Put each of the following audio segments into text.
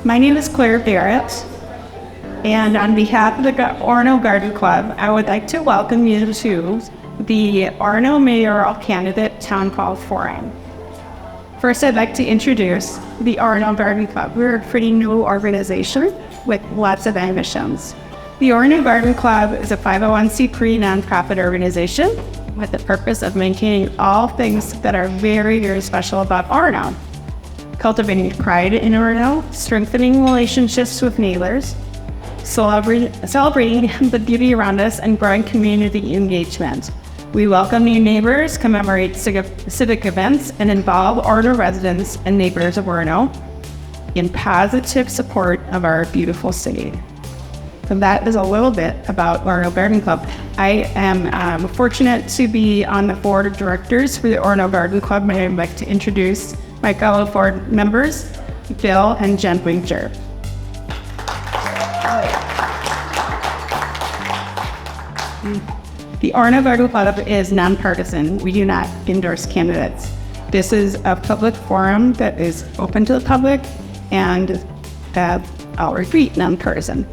My name is Claire Barrett, and on behalf of the Orono Garden Club, I would like to welcome you to the Orono Mayoral Candidate Town Hall Forum. First, I'd like to introduce the Orono Garden Club. We're a pretty new organization with lots of ambitions. The Orono Garden Club is a 501c3 nonprofit organization with the purpose of maintaining all things that are very, very special about Orono. Cultivating pride in Orono, strengthening relationships with neighbors, celebrating the beauty around us, and growing community engagement. We welcome new neighbors, commemorate civic events, and involve Orono residents and neighbors of Orono in positive support of our beautiful city. So that is a little bit about Orono Garden Club. I am fortunate to be on the board of directors for the Orono Garden Club, and I'd like to introduce my fellow board members, Bill and Jen Winkler. The Orono Garden Club is nonpartisan. We do not endorse candidates. This is a public forum that is open to the public, and I'll repeat, nonpartisan.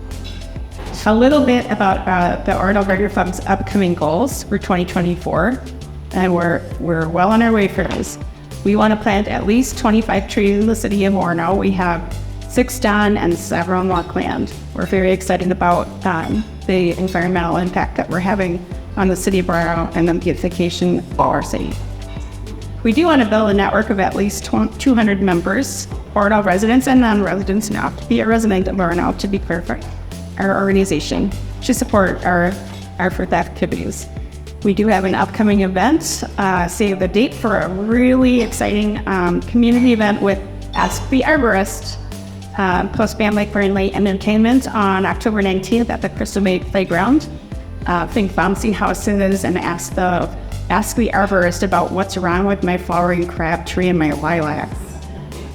A little bit about the Orono Garden Club's upcoming goals for 2024, and we're well on our way for this. We want to plant at least 25 trees in the city of Orono. We have 6 done and several on land. We're very excited about the environmental impact that we're having on the city of Orono and the beautification of our city. We do want to build a network of at least 200 members, Orono residents and non-residents, not to be a resident of Orono, to be perfect. Our organization to support our first activities. We do have an upcoming event, save the date for a really exciting community event with Ask the Arborist, plus family friendly entertainment on October 19th at the Crystal Bay Playground. Think bouncy houses and ask the arborist about what's wrong with my flowering crab tree and my lilacs.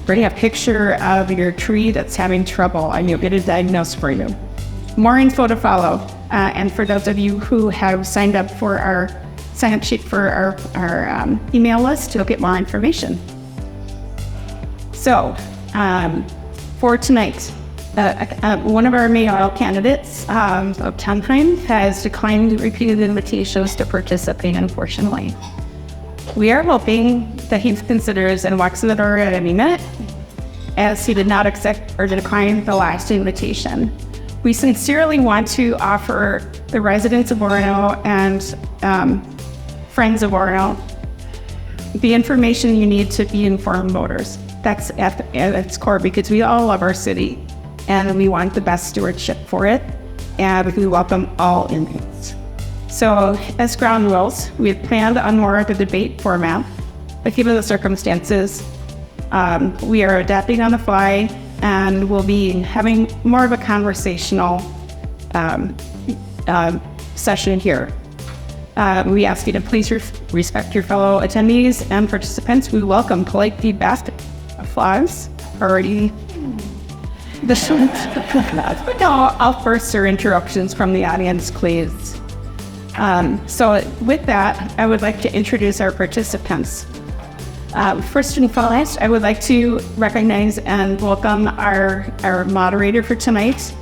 Bring a picture of your tree that's having trouble and you'll get it diagnosed for you. More info to follow. And for those of you who have signed up for our sign-up sheet for our email list, you'll get more information. So, for tonight, one of our mayoral candidates, Tannheim, has declined repeated invitations to participate, unfortunately. We are hoping that he considers and walks in the door at any minute, as he did not accept or decline the last invitation. We sincerely want to offer the residents of Orono and friends of Orono the information you need to be informed voters. That's at its core, because we all love our city and we want the best stewardship for it, and we welcome all inputs. So as ground rules, we have planned on more of a debate format, but given the circumstances, we are adapting on the fly, and we'll be having more of a conversational session here. We ask you to please respect your fellow attendees and participants. We welcome polite feedback, applause, already. No outbursts or interruptions from the audience, please. So with that, I would like to introduce our participants. First and foremost, I would like to recognize and welcome our moderator for tonight.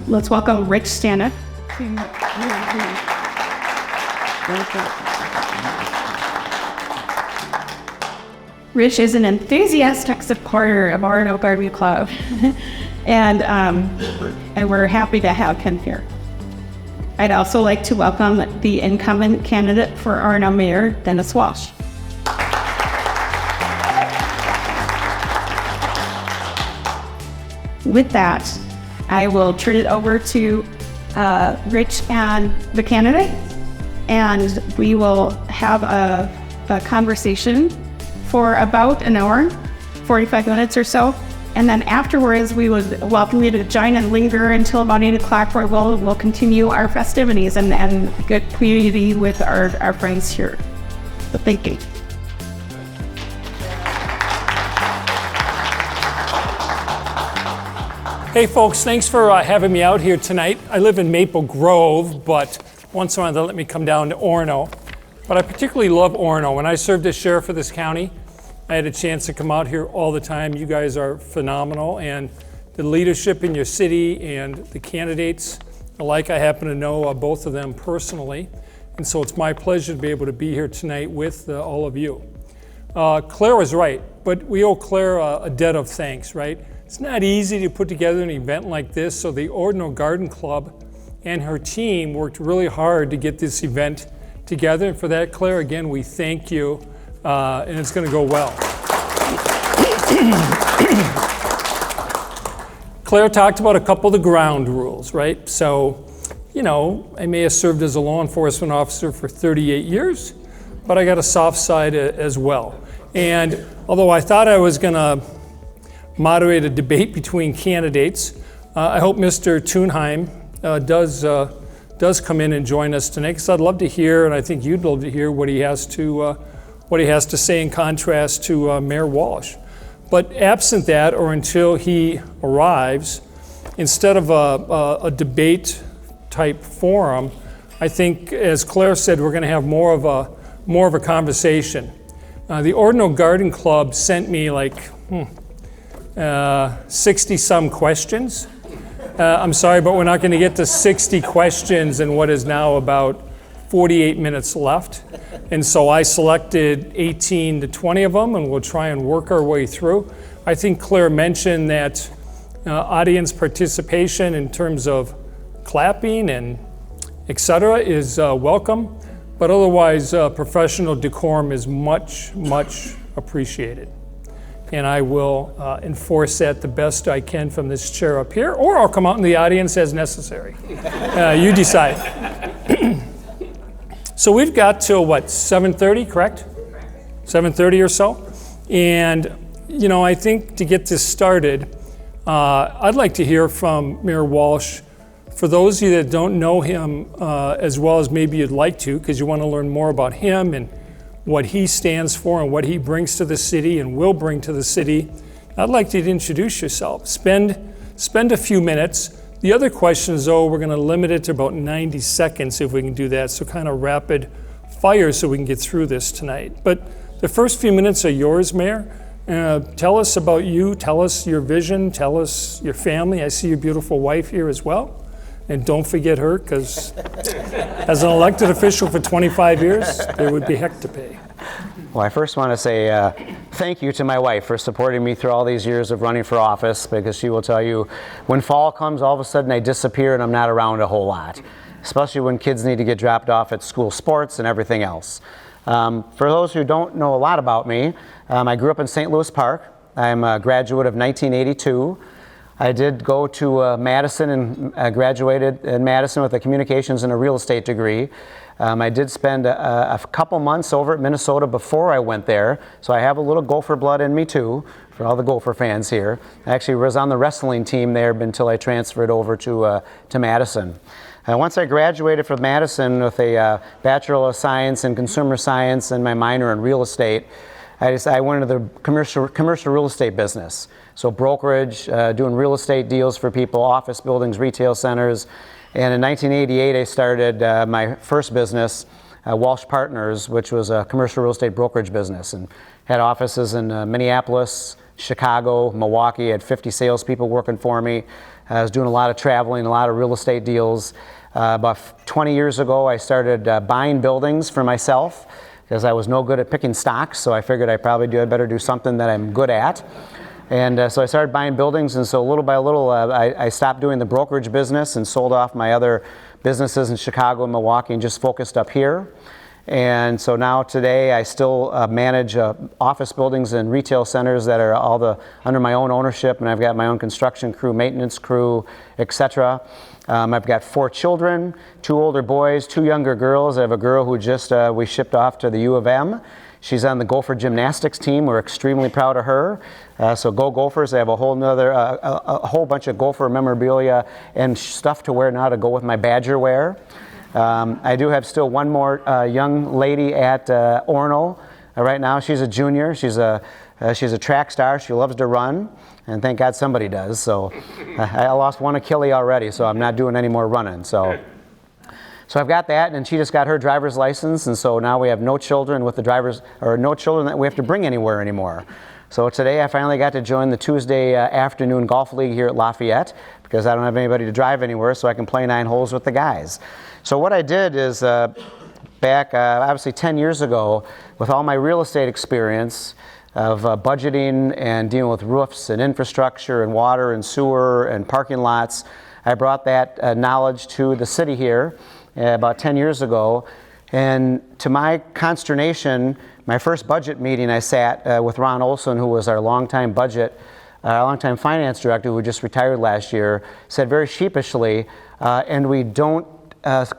Let's welcome Rich Stanek. Rich is an enthusiastic supporter of Orono Garden Club, and we're happy to have him here. I'd also like to welcome the incumbent candidate for Orono Mayor, Dennis Walsh. With that, I will turn it over to Rich and the candidate, and we will have a conversation for about an hour, 45 minutes or so. And then afterwards, we would welcome you to join and linger until about 8 o'clock, where we'll continue our festivities and good community with our friends here. So thank you. Hey folks, thanks for having me out here tonight. I live in Maple Grove, but once in a while they let me come down to Orono. But I particularly love Orono. When I served as sheriff of this county, I had a chance to come out here all the time. You guys are phenomenal, and the leadership in your city and the candidates alike, I happen to know both of them personally, and so it's my pleasure to be able to be here tonight with all of you. Claire was right, but we owe Claire a debt of thanks, right? It's not easy to put together an event like this, so the Orono Garden Club and her team worked really hard to get this event together, and for that, Claire, again, we thank you, and it's going to go well. Claire talked about a couple of the ground rules, right? So, you know, I may have served as a law enforcement officer for 38 years, but I got a soft side as well. And although I thought I was going to moderate a debate between candidates, I hope Mr. Thunheim does come in and join us tonight, because I'd love to hear, and I think you'd love to hear what he has to say in contrast to Mayor Walsh. But absent that, or until he arrives, instead of a debate type forum, I think, as Claire said, we're going to have more of a conversation. The Orono Garden Club sent me like 60 some questions. I'm sorry, but we're not going to get to 60 questions in what is now about 48 minutes left. And so I selected 18 to 20 of them, and we'll try and work our way through. I think Claire mentioned that audience participation in terms of clapping and et cetera is welcome, but otherwise professional decorum is much, much appreciated. And I will enforce that the best I can from this chair up here, or I'll come out in the audience as necessary. You decide. So we've got till what, 7:30, correct? 7:30 or so. And, you know, I think to get this started, I'd like to hear from Mayor Walsh. For those of you that don't know him as well as maybe you'd like to, because you want to learn more about him and what he stands for and what he brings to the city and will bring to the city, I'd like you to introduce yourself. Spend a few minutes. The other questions, though, we're going to limit it to about 90 seconds if we can do that, so kind of rapid fire so we can get through this tonight. But the first few minutes are yours, Mayor. Tell us about you, tell us your vision, tell us your family. I see your beautiful wife here as well. And don't forget her, because as an elected official for 25 years, there would be heck to pay. Well, I first want to say thank you to my wife for supporting me through all these years of running for office, because she will tell you when fall comes, all of a sudden I disappear and I'm not around a whole lot, especially when kids need to get dropped off at school sports and everything else. For those who don't know a lot about me, I grew up in St. Louis Park. I'm a graduate of 1982. I did go to Madison and graduated in Madison with a communications and a real estate degree. I did spend a couple months over at Minnesota before I went there, so I have a little Gopher blood in me too, for all the Gopher fans here. I actually was on the wrestling team there until I transferred over to Madison. Once I graduated from Madison with a Bachelor of Science in Consumer Science and my minor in real estate, I went into the commercial real estate business. So brokerage, doing real estate deals for people, office buildings, retail centers. And in 1988, I started my first business, Walsh Partners, which was a commercial real estate brokerage business, and had offices in Minneapolis, Chicago, Milwaukee. I had 50 salespeople working for me. I was doing a lot of traveling, a lot of real estate deals. About 20 years ago, I started buying buildings for myself, because I was no good at picking stocks, so I figured I better do something that I'm good at. And so I started buying buildings, and so little by little I stopped doing the brokerage business and sold off my other businesses in Chicago and Milwaukee and just focused up here. And so now today I still manage office buildings and retail centers that are all under my own ownership, and I've got my own construction crew, maintenance crew, etc. I've got 4 children, 2 older boys, 2 younger girls. I have a girl who we shipped off to the U of M. She's on the Gopher gymnastics team. We're extremely proud of her. So go Gophers. I have a whole bunch of Gopher memorabilia and stuff to wear now to go with my Badger wear. I do have still one more young lady at Orono. Right now she's a junior. She's a track star. She loves to run, and thank God somebody does. So I lost one Achilles already, so I'm not doing any more running. So So I've got that, and she just got her driver's license, and so now we have no children with the drivers, or no children that we have to bring anywhere anymore. So today I finally got to join the Tuesday afternoon golf league here at Lafayette, because I don't have anybody to drive anywhere, so I can play 9 holes with the guys. So what I did is back obviously 10 years ago, with all my real estate experience of budgeting and dealing with roofs and infrastructure and water and sewer and parking lots, I brought that knowledge to the city here about 10 years ago. And to my consternation, my first budget meeting, I sat with Ron Olson, who was our longtime finance director, who just retired last year, said very sheepishly, and we don't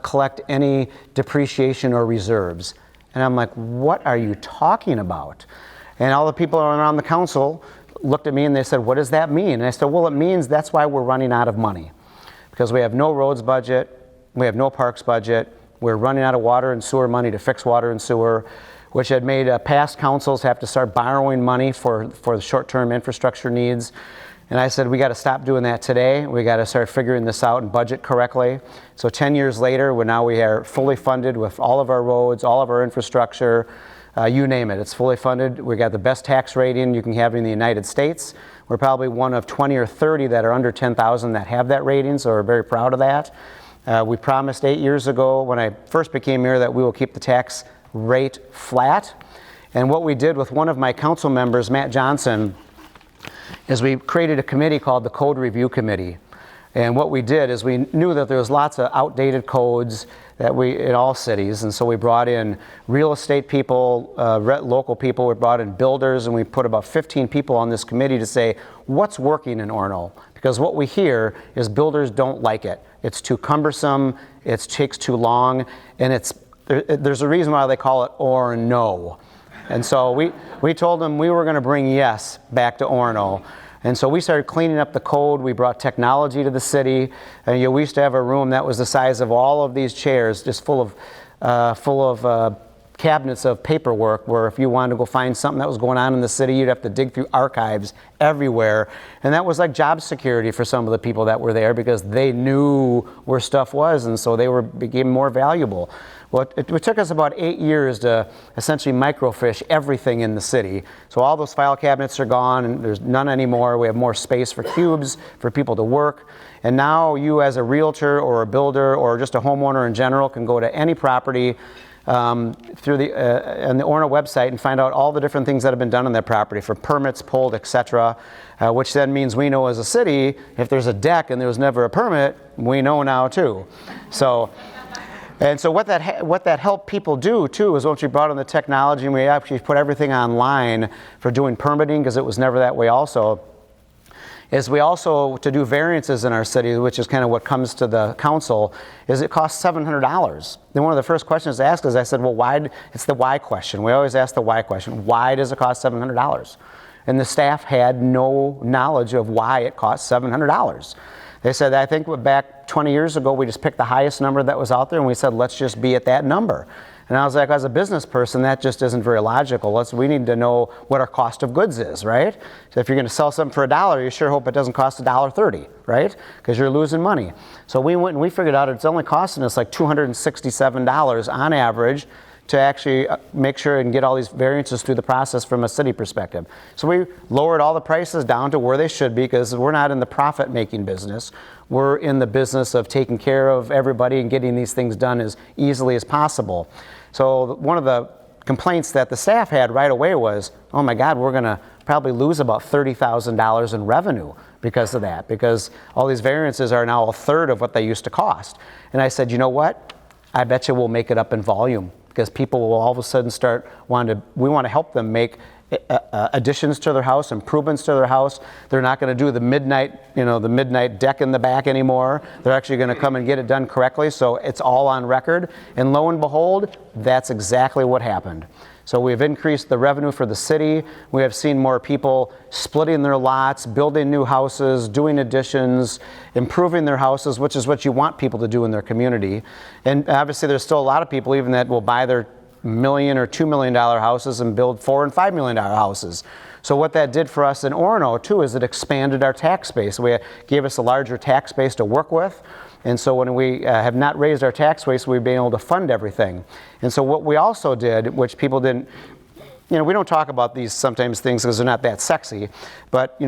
collect any depreciation or reserves. And I'm like, what are you talking about? And all the people around the council looked at me and they said, what does that mean? And I said, well, it means that's why we're running out of money. Because we have no roads budget, we have no parks budget, we're running out of water and sewer money to fix water and sewer, which had made past councils have to start borrowing money for the short-term infrastructure needs. And I said, we got to stop doing that today. We got to start figuring this out and budget correctly. So 10 years later, now we are fully funded with all of our roads, all of our infrastructure, you name it, it's fully funded. We got the best tax rating you can have in the United States. We're probably one of 20 or 30 that are under 10,000 that have that rating, so we're very proud of that. We promised 8 years ago when I first became mayor that we will keep the tax rate flat. And what we did with one of my council members, Matt Johnson, is we created a committee called the Code Review Committee. And what we did is we knew that there was lots of outdated codes that in all cities, and so we brought in real estate people, local people, we brought in builders, and we put about 15 people on this committee to say, what's working in Orono? Because what we hear is builders don't like it. It's too cumbersome, it takes too long, and there's a reason why they call it or no. And so we told them we were going to bring yes back to Orono. And so we started cleaning up the code. We brought technology to the city. And we used to have a room that was the size of all of these chairs, just full of cabinets of paperwork, where if you wanted to go find something that was going on in the city, you'd have to dig through archives everywhere. And that was like job security for some of the people that were there, because they knew where stuff was, and so they became more valuable. Well, it took us about 8 years to essentially microfiche everything in the city. So all those file cabinets are gone, and there's none anymore. We have more space for cubes for people to work. And now you, as a realtor or a builder or just a homeowner in general, can go to any property through on the Orono website and find out all the different things that have been done on that property, for permits pulled, etc. Which then means we know as a city, if there's a deck and there was never a permit, we know now too. And so what that helped people do too is once we brought in the technology and we actually put everything online for doing permitting, because it was never that way also, is we also, to do variances in our city, which is kind of what comes to the council, is it costs $700. Then one of the first questions to ask is, I said, well, why? It's the why question. We always ask the why question. Why does it cost $700? And the staff had no knowledge of why it cost $700. They said, I think back 20 years ago, we just picked the highest number that was out there, and we said, let's just be at that number. And I was like, as a business person, that just isn't very logical. We need to know what our cost of goods is, right? So if you're going to sell something for $1, you sure hope it doesn't cost $1.30, right? Because you're losing money. So we went and we figured out it's only costing us like $267 on average to actually make sure and get all these variances through the process from a city perspective. So we lowered all the prices down to where they should be, because we're not in the profit-making business. We're in the business of taking care of everybody and getting these things done as easily as possible. So one of the complaints that the staff had right away was, oh my God, we're going to probably lose about $30,000 in revenue because of that, because all these variances are now a third of what they used to cost. And I said, you know what? I bet you we'll make it up in volume, because people will all of a sudden we want to help them make additions to their house, improvements to their house. They're not going to do the midnight deck in the back anymore. They're actually going to come and get it done correctly, so it's all on record. And lo and behold, that's exactly what happened. So we've increased the revenue for the city. We have seen more people splitting their lots, building new houses, doing additions, improving their houses, which is what you want people to do in their community. And obviously there's still a lot of people even that will buy their $1 million or $2 million houses and build $4 and $5 million houses. So what that did for us in Orono too is it expanded our tax base. It gave us a larger tax base to work with. And so when we have not raised our tax base, we've been able to fund everything. And so what we also did, which people didn't, we don't talk about these sometimes things because they're not that sexy. But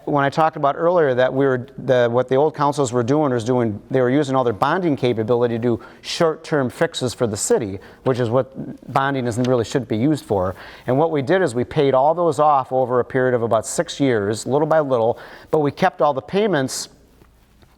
when I talked about earlier that what the old councils were doing they were using all their bonding capability to do short-term fixes for the city, which is what bonding really should be used for. And what we did is we paid all those off over a period of about 6 years, little by little, but we kept all the payments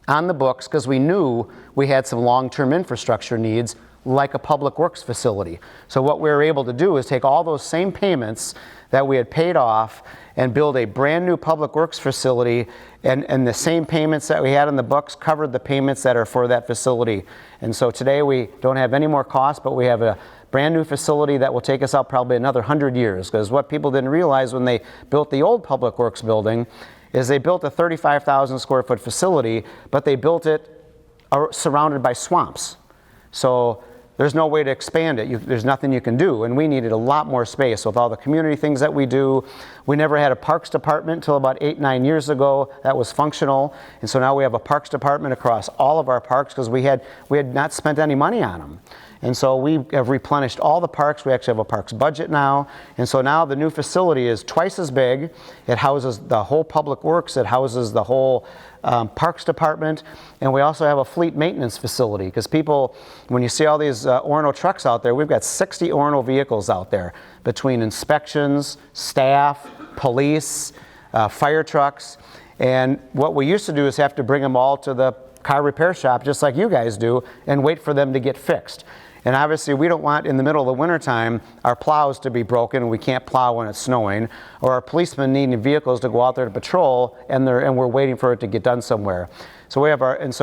on the books because we knew we had some long-term infrastructure needs like a public works facility. So what we were able to do is take all those same payments that we had paid off and build a brand new public works facility, and the same payments that we had in the books covered the payments that are for that facility. And so today we don't have any more costs, but we have a brand new facility that will take us out probably another 100 years, because what people didn't realize when they built the old public works building is they built a 35,000 square foot facility, but they built it surrounded by swamps. So there's no way to expand it. There's nothing you can do, and we needed a lot more space with all the community things that we do. We never had a parks department until about 8-9 years ago that was functional, and so now we have a parks department across all of our parks because we had not spent any money on them. And so we have replenished all the parks. We actually have a parks budget now. And so now the new facility is twice as big. It houses the whole public works. It houses the whole parks department. And we also have a fleet maintenance facility because people, when you see all these Orono trucks out there, we've got 60 Orono vehicles out there between inspections, staff, police, fire trucks. And what we used to do is have to bring them all to the car repair shop, just like you guys do, and wait for them to get fixed. And obviously we don't want in the middle of the wintertime our plows to be broken and we can't plow when it's snowing, or our policemen needing vehicles to go out there to patrol and we're waiting for it to get done somewhere. So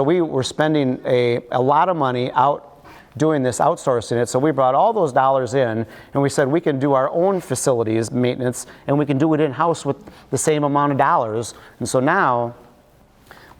we were spending a lot of money out doing this, outsourcing it. So we brought all those dollars in and we said we can do our own facilities maintenance and we can do it in-house with the same amount of dollars. And so now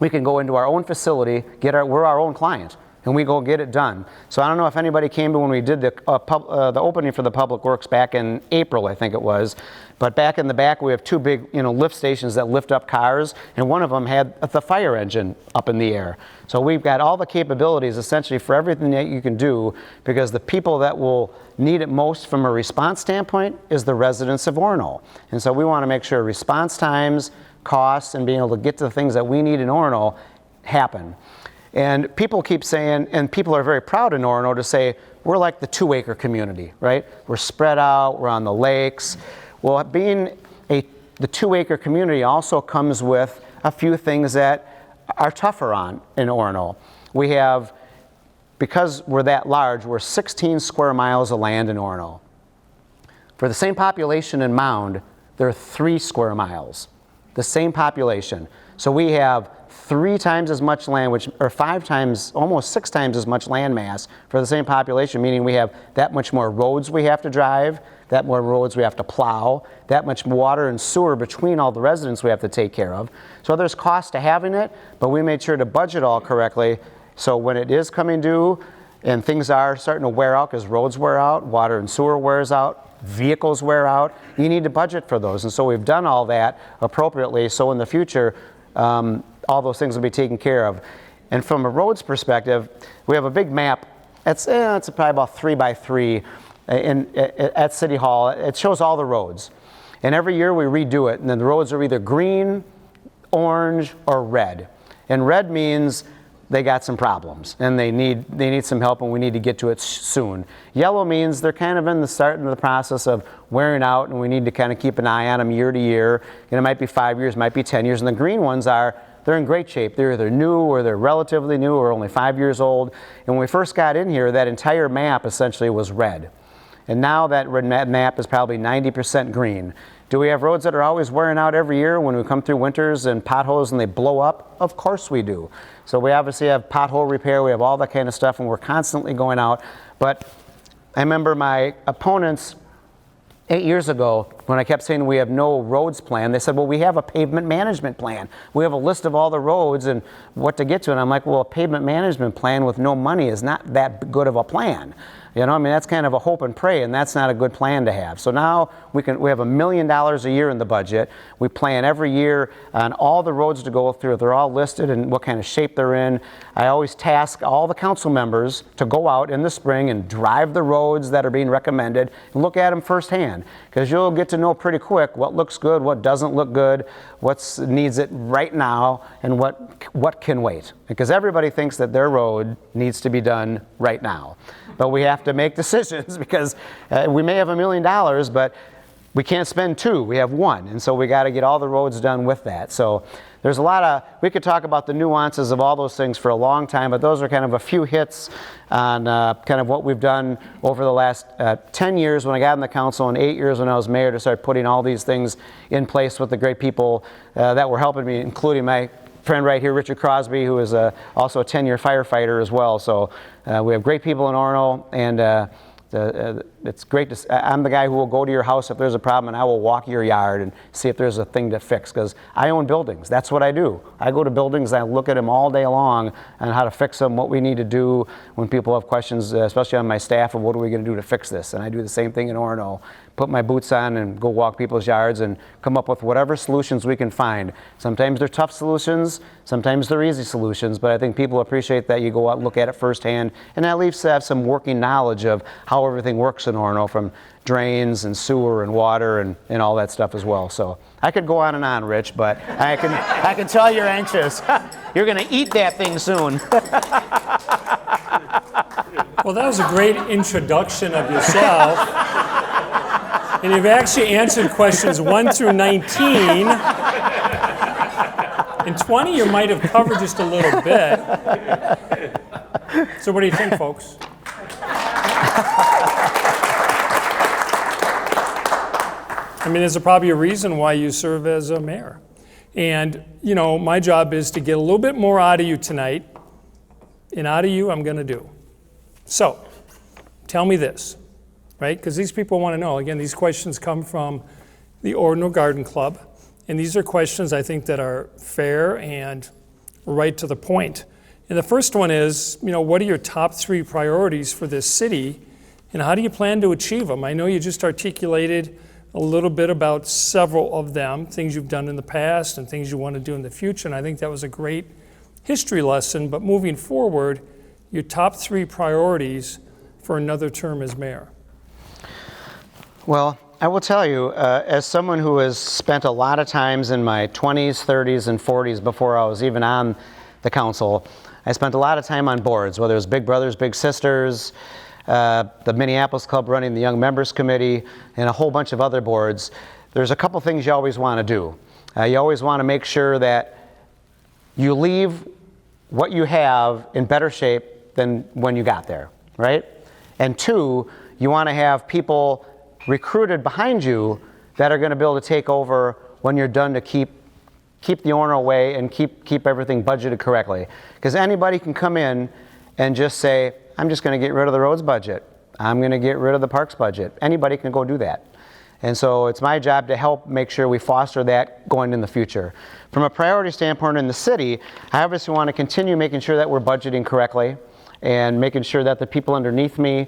we can go into our own facility, we're our own client, and we go get it done. So I don't know if anybody came to when we did the opening for the Public Works back in April, I think it was. But back in the back, we have two big lift stations that lift up cars, and one of them had the fire engine up in the air. So we've got all the capabilities essentially for everything that you can do, because the people that will need it most from a response standpoint is the residents of Orono. And so we want to make sure response times, costs, and being able to get to the things that we need in Orono happen. And people keep saying, and people are very proud in Orono to say, we're like the 2-acre community, right? We're spread out, we're on the lakes. Well, being the 2-acre community also comes with a few things that are tougher in Orono. We have, because we're that large, we're 16 square miles of land in Orono. For the same population in Mound, there are 3 square miles. The same population. So we have 3 times as much land, or 5 times, almost 6 times as much land mass for the same population, meaning we have that much more roads we have to drive, that more roads we have to plow, that much water and sewer between all the residents we have to take care of. So there's cost to having it, but we made sure to budget all correctly. So when it is coming due and things are starting to wear out because roads wear out, water and sewer wears out, vehicles wear out, you need to budget for those. And so we've done all that appropriately, so in the future, all those things will be taken care of. And from a roads perspective, we have a big map. It's probably about 3 by 3 at City Hall. It shows all the roads. And every year we redo it, and then the roads are either green, orange, or red. And red means they got some problems and they need some help and we need to get to it soon. Yellow means they're kind of in the process of wearing out and we need to kind of keep an eye on them year to year. And it might be 5 years, might be 10 years. And the green ones they're in great shape. They're either new or they're relatively new or only 5 years old. And when we first got in here, that entire map essentially was red. And now that map is probably 90% green. Do we have roads that are always wearing out every year when we come through winters and potholes and they blow up? Of course we do. So we obviously have pothole repair, we have all that kind of stuff, and we're constantly going out. But I remember my opponents 8 years ago when I kept saying we have no roads plan, they said, well, we have a pavement management plan. We have a list of all the roads and what to get to. And I'm like, well, a pavement management plan with no money is not that good of a plan. You know, I mean, that's kind of a hope and pray, and that's not a good plan to have. So now we have $1 million a year in the budget. We plan every year on all the roads to go through. They're all listed and what kind of shape they're in. I always task all the council members to go out in the spring and drive the roads that are being recommended and look at them firsthand, because you'll get to know pretty quick what looks good, what doesn't look good, what needs it right now, and what can wait. Because everybody thinks that their road needs to be done right now. But we have to make decisions, because we may have $1 million, but we can't spend two, we have one. And so we got to get all the roads done with that. So there's a lot of, we could talk about the nuances of all those things for a long time, but those are kind of a few hits on kind of what we've done over the last 10 years when I got in the council and 8 years when I was mayor, to start putting all these things in place with the great people that were helping me, including my friend right here, Richard Crosby, who is also a 10-year firefighter as well. So we have great people in Orono, and it's great to, I'm the guy who will go to your house if there's a problem, and I will walk your yard and see if there's a thing to fix, because I own buildings. That's what I do. I go to buildings, I look at them all day long on how to fix them, what we need to do when people have questions, especially on my staff, of what are we going to do to fix this. And I do the same thing in Orono. Put my boots on and go walk people's yards and come up with whatever solutions we can find. Sometimes they're tough solutions, sometimes they're easy solutions, but I think people appreciate that you go out and look at it firsthand, and at least have some working knowledge of how everything works in Orono, from drains and sewer and water and all that stuff as well. So I could go on and on, Rich, but I can tell you're anxious. You're going to eat that thing soon. Well, that was a great introduction of yourself. And you've actually answered questions 1 through 19. In 20, you might have covered just a little bit. So what do you think, folks? I mean, there's probably a reason why you serve as a mayor. And, you know, my job is to get a little bit more out of you tonight. And out of you, I'm going to do. So, tell me this, right? Because these people want to know. Again, these questions come from the Orono Garden Club. And these are questions I think that are fair and right to the point. And the first one is, you know, what are your top 3 priorities for this city, and how do you plan to achieve them? I know you just articulated a little bit about several of them, things you've done in the past and things you want to do in the future, and I think that was a great history lesson. But moving forward, your top 3 priorities for another term as mayor. Well, I will tell you, as someone who has spent a lot of times in my 20s, 30s, and 40s before I was even on the council, I spent a lot of time on boards, whether it was Big Brothers, Big Sisters, the Minneapolis Club running the Young Members Committee, and a whole bunch of other boards. There's a couple things you always want to do. You always want to make sure that you leave what you have in better shape than when you got there, right? And 2, you want to have people recruited behind you that are going to be able to take over when you're done, to keep the Orono way and keep everything budgeted correctly. Because anybody can come in and just say, I'm just going to get rid of the roads budget. I'm going to get rid of the parks budget. Anybody can go do that. And so it's my job to help make sure we foster that going in the future. From a priority standpoint in the city, I obviously want to continue making sure that we're budgeting correctly and making sure that the people underneath me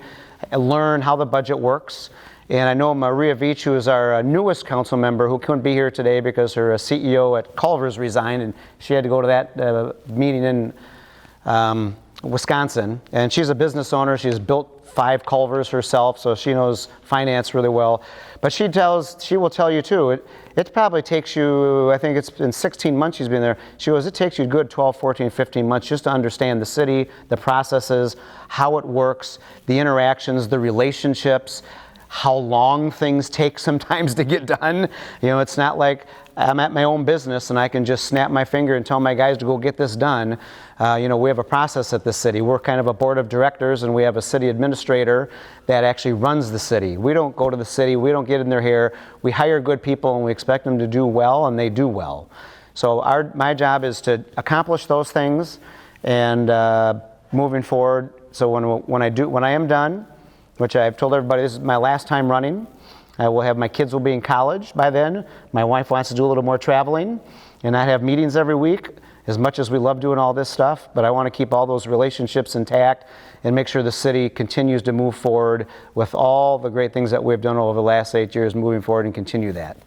learn how the budget works. And I know Maria Veach, who is our newest council member, who couldn't be here today because her CEO at Culver's resigned, and she had to go to that meeting in Wisconsin. And she's a business owner. She's built 5 Culvers herself, so she knows finance really well. But she will tell you too, it probably takes you, I think it's been 16 months she's been there. She goes, it takes you a good 12, 14, 15 months just to understand the city, the processes, how it works, the interactions, the relationships, how long things take sometimes to get done. You know, it's not like I'm at my own business and I can just snap my finger and tell my guys to go get this done. You know, we have a process at the city. We're kind of a board of directors, and we have a city administrator that actually runs the city. We don't go to the city, we don't get in their hair. We hire good people and we expect them to do well, and they do well. So my job is to accomplish those things, and moving forward. So when I am done, which I've told everybody this is my last time running, I will have, my kids will be in college by then. My wife wants to do a little more traveling and not have meetings every week, as much as we love doing all this stuff, but I want to keep all those relationships intact and make sure the city continues to move forward with all the great things that we've done over the last 8 years, moving forward and continue that.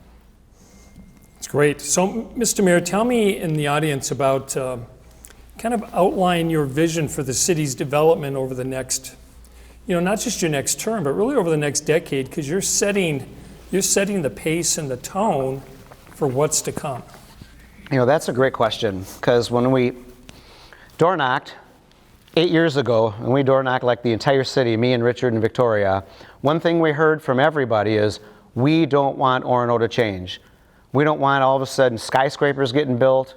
It's great. So, Mr. Mayor, tell me in the audience about, kind of outline your vision for the city's development over the next, not just your next term, but really over the next decade, because you're setting the pace and the tone for what's to come. That's a great question, because when we door knocked 8 years ago, and we door knocked like the entire city, me and Richard and Victoria, one thing we heard from everybody is, we don't want Orono to change. We don't want all of a sudden skyscrapers getting built.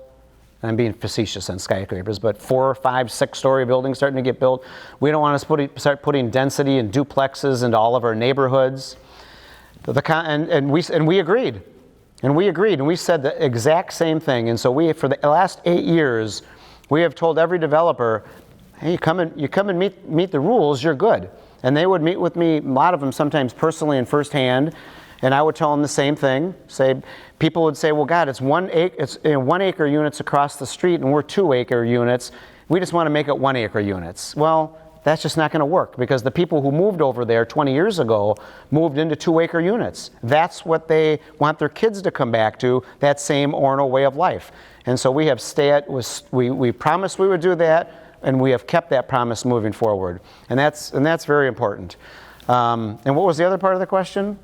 And I'm being facetious on skyscrapers, but 4, 5, 6-story buildings starting to get built. We don't want to start putting density and duplexes into all of our neighborhoods. And we agreed. And we said the exact same thing. And so for the last 8 years, we have told every developer, hey, you come and meet the rules, you're good. And they would meet with me, a lot of them sometimes personally and firsthand, and I would tell them the same thing. People would say, well, God, it's 1 acre units across the street, and we're 2 acre units. We just want to make it 1 acre units. Well, that's just not going to work, because the people who moved over there 20 years ago moved into 2 acre units. That's what they want their kids to come back to, that same Orono way of life. And so we have we promised we would do that, and we have kept that promise moving forward. And that's very important. And what was the other part of the question?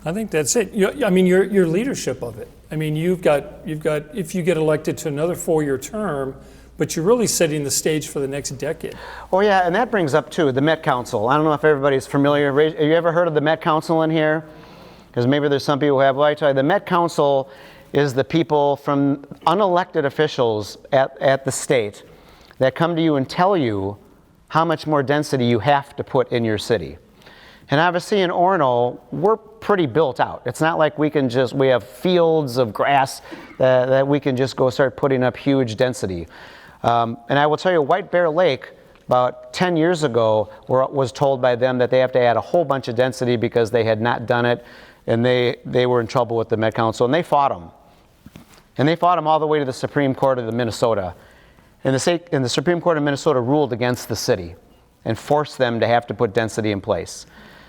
I think that's it. Your leadership of it. You've got, if you get elected to another 4-year term, but you're really setting the stage for the next decade. Oh yeah, and that brings up too, the Met Council. I don't know if everybody's familiar. Have you ever heard of the Met Council in here? Because maybe there's some people who have. Well, I tell you, the Met Council is the people from unelected officials at the state that come to you and tell you how much more density you have to put in your city. And obviously in Orono, we're pretty built out. It's not like we have fields of grass that we can just go start putting up huge density. And I will tell you, White Bear Lake, about 10 years ago, was told by them that they have to add a whole bunch of density because they had not done it, and they were in trouble with the Met Council, and they fought them. And they fought them all the way to the Supreme Court of Minnesota. And the Supreme Court of Minnesota ruled against the city and forced them to have to put density in place.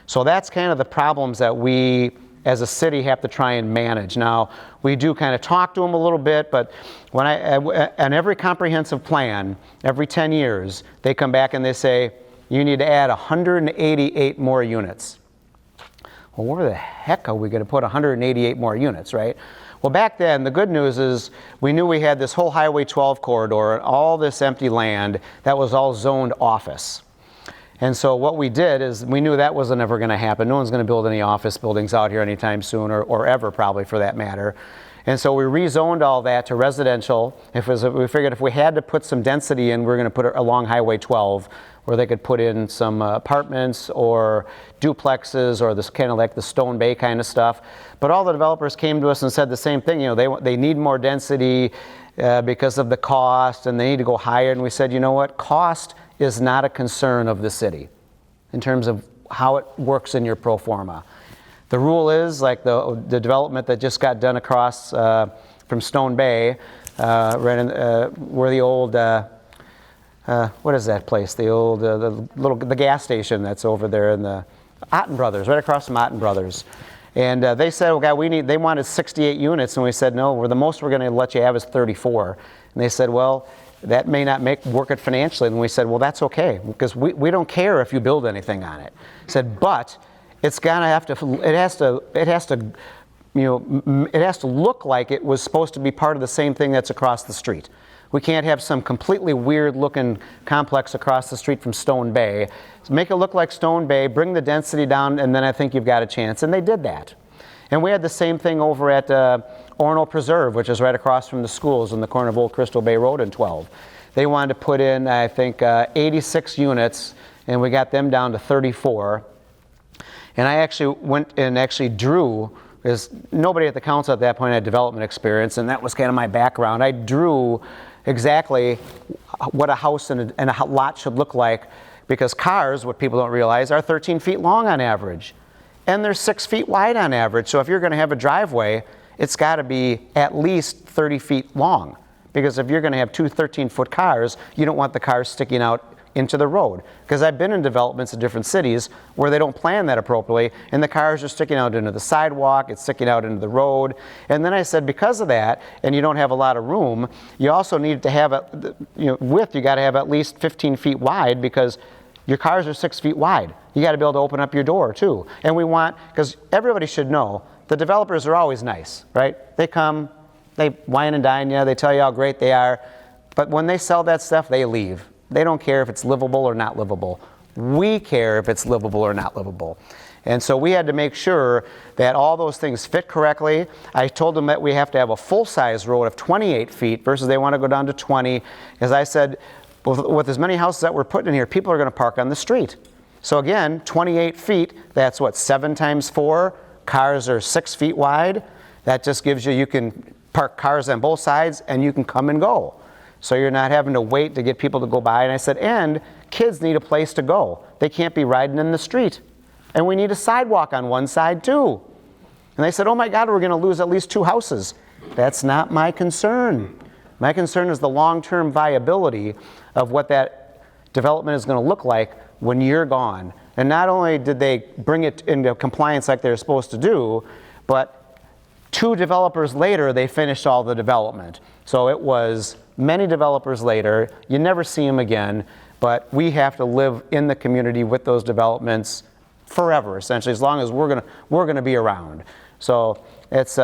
So that's kind of the problems that we as a city have to try and manage. Now, we do kind of talk to them a little bit, but on every comprehensive plan, every 10 years, they come back and they say, you need to add 188 more units. Well, where the heck are we going to put 188 more units, right? Well, back then, the good news is we knew we had this whole Highway 12 corridor and all this empty land that was all zoned office. And so what we did is we knew that wasn't ever going to happen. No one's going to build any office buildings out here anytime soon, or ever probably for that matter. And so we rezoned all that to residential. We figured if we had to put some density in, we were going to put it along Highway 12, where they could put in some apartments or duplexes or this kind of like the Stone Bay kind of stuff. But all the developers came to us and said the same thing. They need more density because of the cost, and they need to go higher. And we said, you know what, cost is not a concern of the city in terms of how it works in your pro forma. The rule is, like the development that just got done across from Stone Bay, right in, where the old, what is that place? The old, the gas station that's over there in the Otten Brothers, right across from Otten Brothers. And they said, well, God, they wanted 68 units, and we said, no, the most we're going to let you have is 34. And they said, well, that may not work it financially. And we said, well, that's okay, because we don't care if you build anything on it. Said, but it's gonna have to, it has to look like it was supposed to be part of the same thing that's across the street. We can't have some completely weird looking complex across the street from Stone Bay. So make it look like Stone Bay, bring the density down, and then I think you've got a chance. And they did that. And we had the same thing over at Orono Preserve, which is right across from the schools in the corner of Old Crystal Bay Road and 12. They wanted to put in, I think, 86 units, and we got them down to 34. And I actually went and drew, because nobody at the council at that point had development experience, and that was kind of my background. I drew exactly what a house and a lot should look like, because cars, what people don't realize, are 13 feet long on average. and they're 6 feet wide on average. So if you're going to have a driveway, it's got to be at least 30 feet long, because if you're going to have two 13-foot cars, you don't want the cars sticking out into the road. Because I've been in developments in different cities where they don't plan that appropriately, and the cars are sticking out into the sidewalk, it's sticking out into the road. And then I said, because of that, and you don't have a lot of room, you also need to have width, you got to have at least 15 feet wide, because your cars are 6 feet wide. You got to be able to open up your door too. And we want, because everybody should know, the developers are always nice, right? They come, they wine and dine you, they tell you how great they are, but when they sell that stuff, they leave. They don't care if it's livable or not livable. We care if it's livable or not livable. And so we had to make sure that all those things fit correctly. I told them that we have to have a full-size road of 28 feet versus they want to go down to 20. As I said, with as many houses that we're putting in here, people are going to park on the street. So again, 28 feet, that's what, 7 times 4? Cars are 6 feet wide. That just gives you can park cars on both sides and you can come and go. So you're not having to wait to get people to go by. And I said, and kids need a place to go. They can't be riding in the street. And we need a sidewalk on one side too. And they said, oh my God, we're going to lose at least 2 houses. That's not my concern. My concern is the long-term viability of what that development is going to look like when you're gone. And not only did they bring it into compliance like they're supposed to do, but 2 developers later, they finished all the development. So it was many developers later. You never see them again, but we have to live in the community with those developments forever, essentially, as long as we're gonna be around. So it's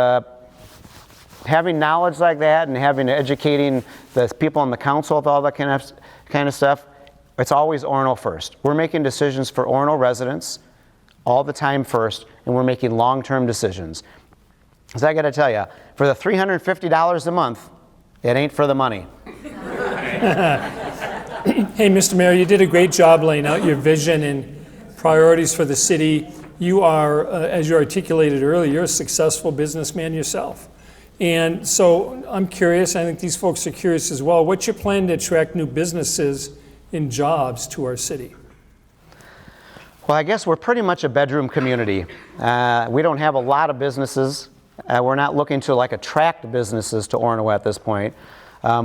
having knowledge like that and educating the people on the council with all that kind of stuff. It's always Orono first. We're making decisions for Orono residents all the time first, and we're making long-term decisions. So I got to tell you, for the $350 a month, it ain't for the money. Hey, Mr. Mayor, you did a great job laying out your vision and priorities for the city. You are, as you articulated earlier, you're a successful businessman yourself. And so I'm curious, I think these folks are curious as well, what's your plan to attract new businesses and jobs to our city? Well, I guess we're pretty much a bedroom community. We don't have a lot of businesses. We're not looking to attract businesses to Orono at this point.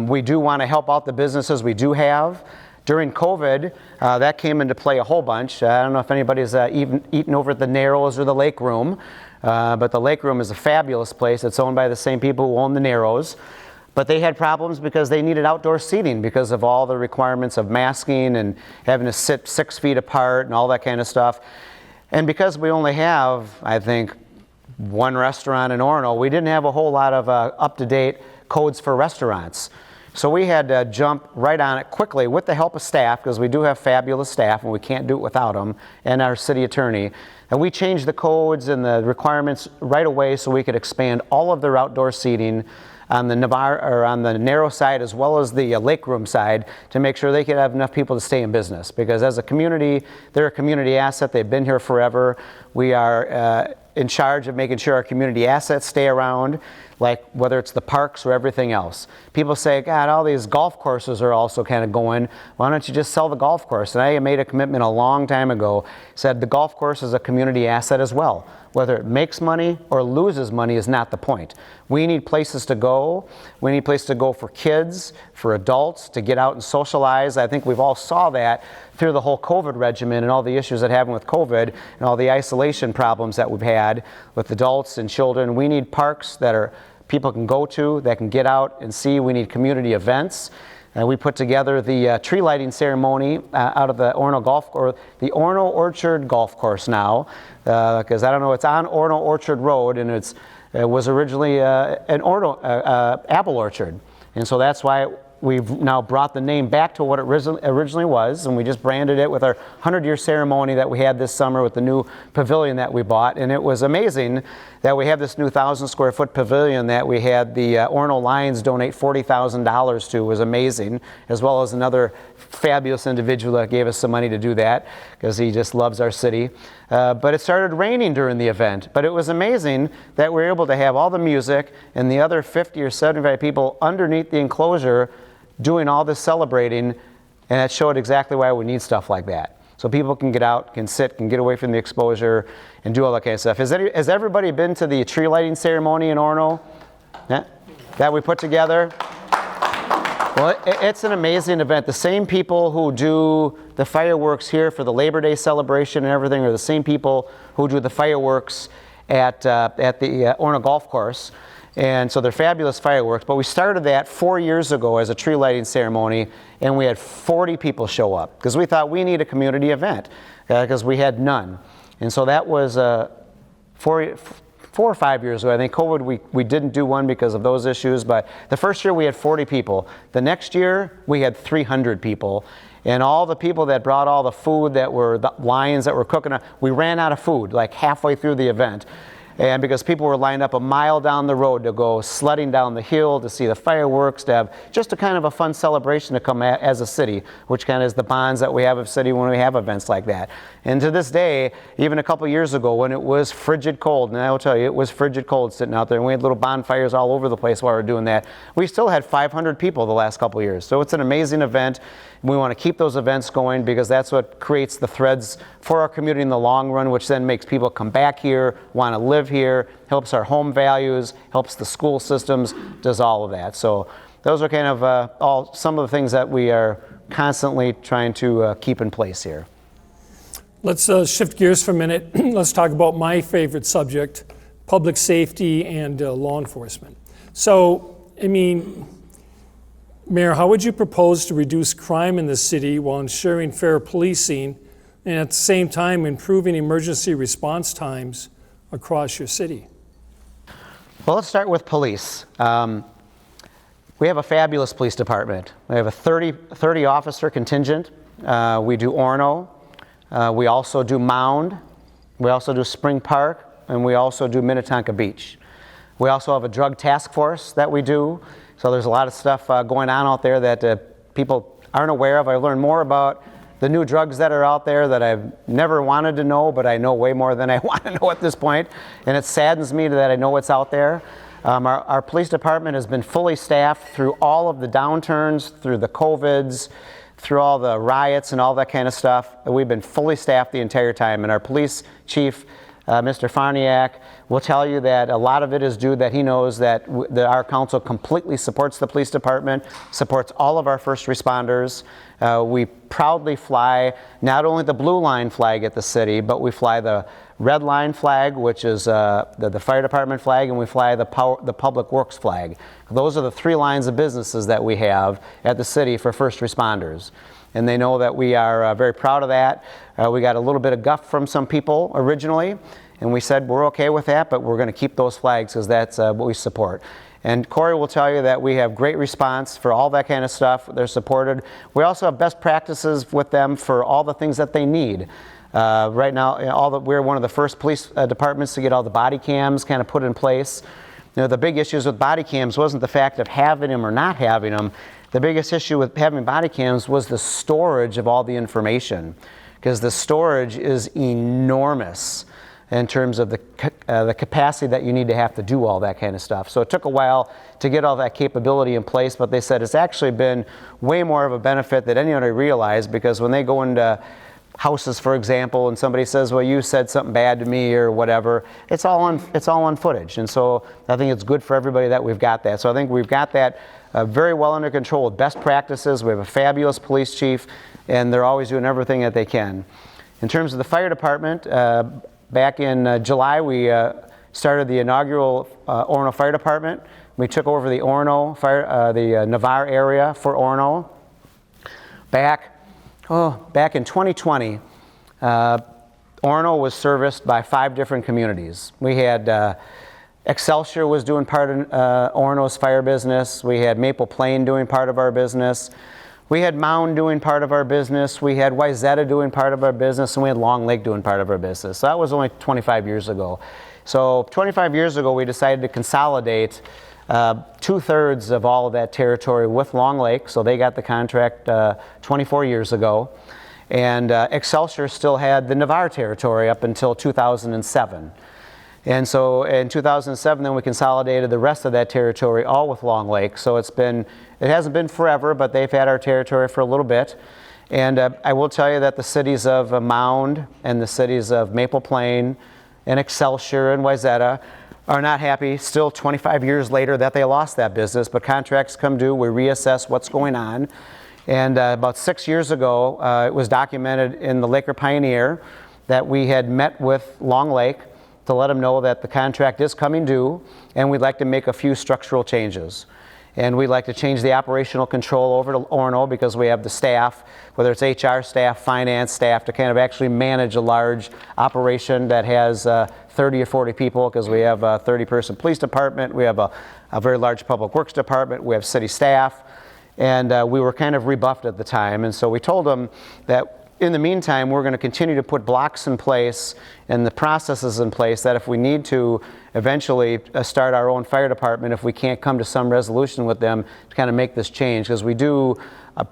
We do want to help out the businesses we do have. During COVID, that came into play a whole bunch. I don't know if anybody's even eaten over at the Narrows or the Lake Room, but the Lake Room is a fabulous place. It's owned by the same people who own the Narrows. But they had problems because they needed outdoor seating because of all the requirements of masking and having to sit 6 feet apart and all that kind of stuff. And because we only have, I think, 1 restaurant in Orono, we didn't have a whole lot of up-to-date codes for restaurants. So we had to jump right on it quickly with the help of staff, because we do have fabulous staff and we can't do it without them, and our city attorney. And we changed the codes and the requirements right away so we could expand all of their outdoor seating on the narrow side as well as the lake room side to make sure they could have enough people to stay in business. Because as a community, they're a community asset. They've been here forever. We are in charge of making sure our community assets stay around, like whether it's the parks or everything else. People say, God, all these golf courses are also kind of going. Why don't you just sell the golf course? And I made a commitment a long time ago, said the golf course is a community asset as well. Whether it makes money or loses money is not the point. We need places to go. We need places to go for kids, for adults, to get out and socialize. I think we've all saw that through the whole COVID regimen and all the issues that happened with COVID and all the isolation problems that we've had with adults and children. We need parks that people can go to, that can get out and see. We need community events. We put together the tree lighting ceremony out of the the Orono Orchard Golf Course now, because I don't know, it's on Orono Orchard Road, and it was originally an apple orchard, and so that's why we've now brought the name back to what it originally was, and we just branded it with our 100-year ceremony that we had this summer with the new pavilion that we bought. And it was amazing that we have this new 1,000-square-foot pavilion that we had the Orono Lions donate $40,000 to. It was amazing, as well as another fabulous individual that gave us some money to do that because he just loves our city. But it started raining during the event. But it was amazing that we were able to have all the music and the other 50 or 75 people underneath the enclosure doing all this celebrating, and it showed exactly why we need stuff like that. so people can get out, can sit, can get away from the exposure, and do all that kind of stuff. Has everybody been to the tree lighting ceremony in Orono? Yeah? That we put together? Well, it's an amazing event. The same people who do the fireworks here for the Labor Day celebration and everything are the same people who do the fireworks at the Orono Golf Course. And so they're fabulous fireworks. But we started that 4 years ago as a tree lighting ceremony, and we had 40 people show up because we thought we need a community event because we had none. And so that was 4 or 5 years ago. I think COVID, we didn't do one because of those issues, but the first year we had 40 people. The next year we had 300 people. And all the people that brought all the food that were the lines that were cooking, we ran out of food like halfway through the event. And because people were lined up a mile down the road to go sledding down the hill to see the fireworks, to have just a kind of a fun celebration to come as a city, which kind of is the bonds that we have of city when we have events like that. And to this day, even a couple years ago when it was frigid cold, and I will tell you, it was frigid cold sitting out there, and we had little bonfires all over the place while we were doing that, we still had 500 people the last couple years. So it's an amazing event. We want to keep those events going because that's what creates the threads for our community in the long run, which then makes people come back here, want to live here, helps our home values, helps the school systems, does all of that. So those are kind of some of the things that we are constantly trying to keep in place here. Let's shift gears for a minute. Let's talk about my favorite subject, public safety and law enforcement. So, I mean, Mayor, how would you propose to reduce crime in the city while ensuring fair policing and at the same time improving emergency response times across your city? Well, let's start with police. We have a fabulous police department. We have a 30 officer contingent. We do Orono. We also do Mound. We also do Spring Park. And we also do Minnetonka Beach. We also have a drug task force that we do. So there's a lot of stuff going on out there that people aren't aware of. I learned more about the new drugs that are out there that I've never wanted to know, but I know way more than I want to know at this point. And it saddens me that I know what's out there. Our police department has been fully staffed through all of the downturns, through the COVIDs, through all the riots and all that kind of stuff. We've been fully staffed the entire time. And our police chief, Mr. Farniak, will tell you that a lot of it is due that he knows that our council completely supports the police department, supports all of our first responders. We proudly fly not only the blue line flag at the city, but we fly the red line flag, which is the fire department flag, and we fly the public works flag. Those are the 3 lines of businesses that we have at the city for first responders. And they know that we are very proud of that. We got a little bit of guff from some people originally, and we said we're okay with that, but we're going to keep those flags because that's what we support. And Corey will tell you that we have great response for all that kind of stuff. They're supported. We also have best practices with them for all the things that they need. Right now, we're one of the first police departments to get all the body cams kind of put in place. You know, the big issues with body cams wasn't the fact of having them or not having them. The biggest issue with having body cams was the storage of all the information, because the storage is enormous in terms of the capacity that you need to have to do all that kind of stuff. So it took a while to get all that capability in place, but they said it's actually been way more of a benefit than anyone realized, because when they go into houses, for example, and somebody says, well, you said something bad to me or whatever, it's all on footage. And so I think it's good for everybody that we've got that. So I think we've got that very well under control with best practices. We have a fabulous police chief, and they're always doing everything that they can. In terms of the fire department, back in July, we started the inaugural Orono Fire Department. We took over the Orono the Navarre area for Orono. Back in 2020, Orono was serviced by 5 different communities. We had Excelsior was doing part of Orono's fire business. We had Maple Plain doing part of our business. We had Mound doing part of our business. We had Wayzata doing part of our business, and we had Long Lake doing part of our business. So that was only 25 years ago. So 25 years ago, we decided to consolidate 2/3 of all of that territory with Long Lake. So they got the contract 24 years ago. And Excelsior still had the Navarre territory up until 2007. And so in 2007, then we consolidated the rest of that territory all with Long Lake. So it hasn't been forever, but they've had our territory for a little bit. And I will tell you that the cities of Mound and the cities of Maple Plain and Excelsior and Wayzata are not happy still 25 years later that they lost that business, but contracts come due, we reassess what's going on. And about 6 years ago, it was documented in the Laker Pioneer that we had met with Long Lake to let them know that the contract is coming due and we'd like to make a few structural changes. And we'd like to change the operational control over to Orono because we have the staff, whether it's HR staff, finance staff, to kind of actually manage a large operation that has 30 or 40 people, because we have a 30-person police department, we have a very large public works department, we have city staff, and we were kind of rebuffed at the time. And so we told them that in the meantime, we're going to continue to put blocks in place and the processes in place that if we need to eventually start our own fire department, if we can't come to some resolution with them to kind of make this change, because we do,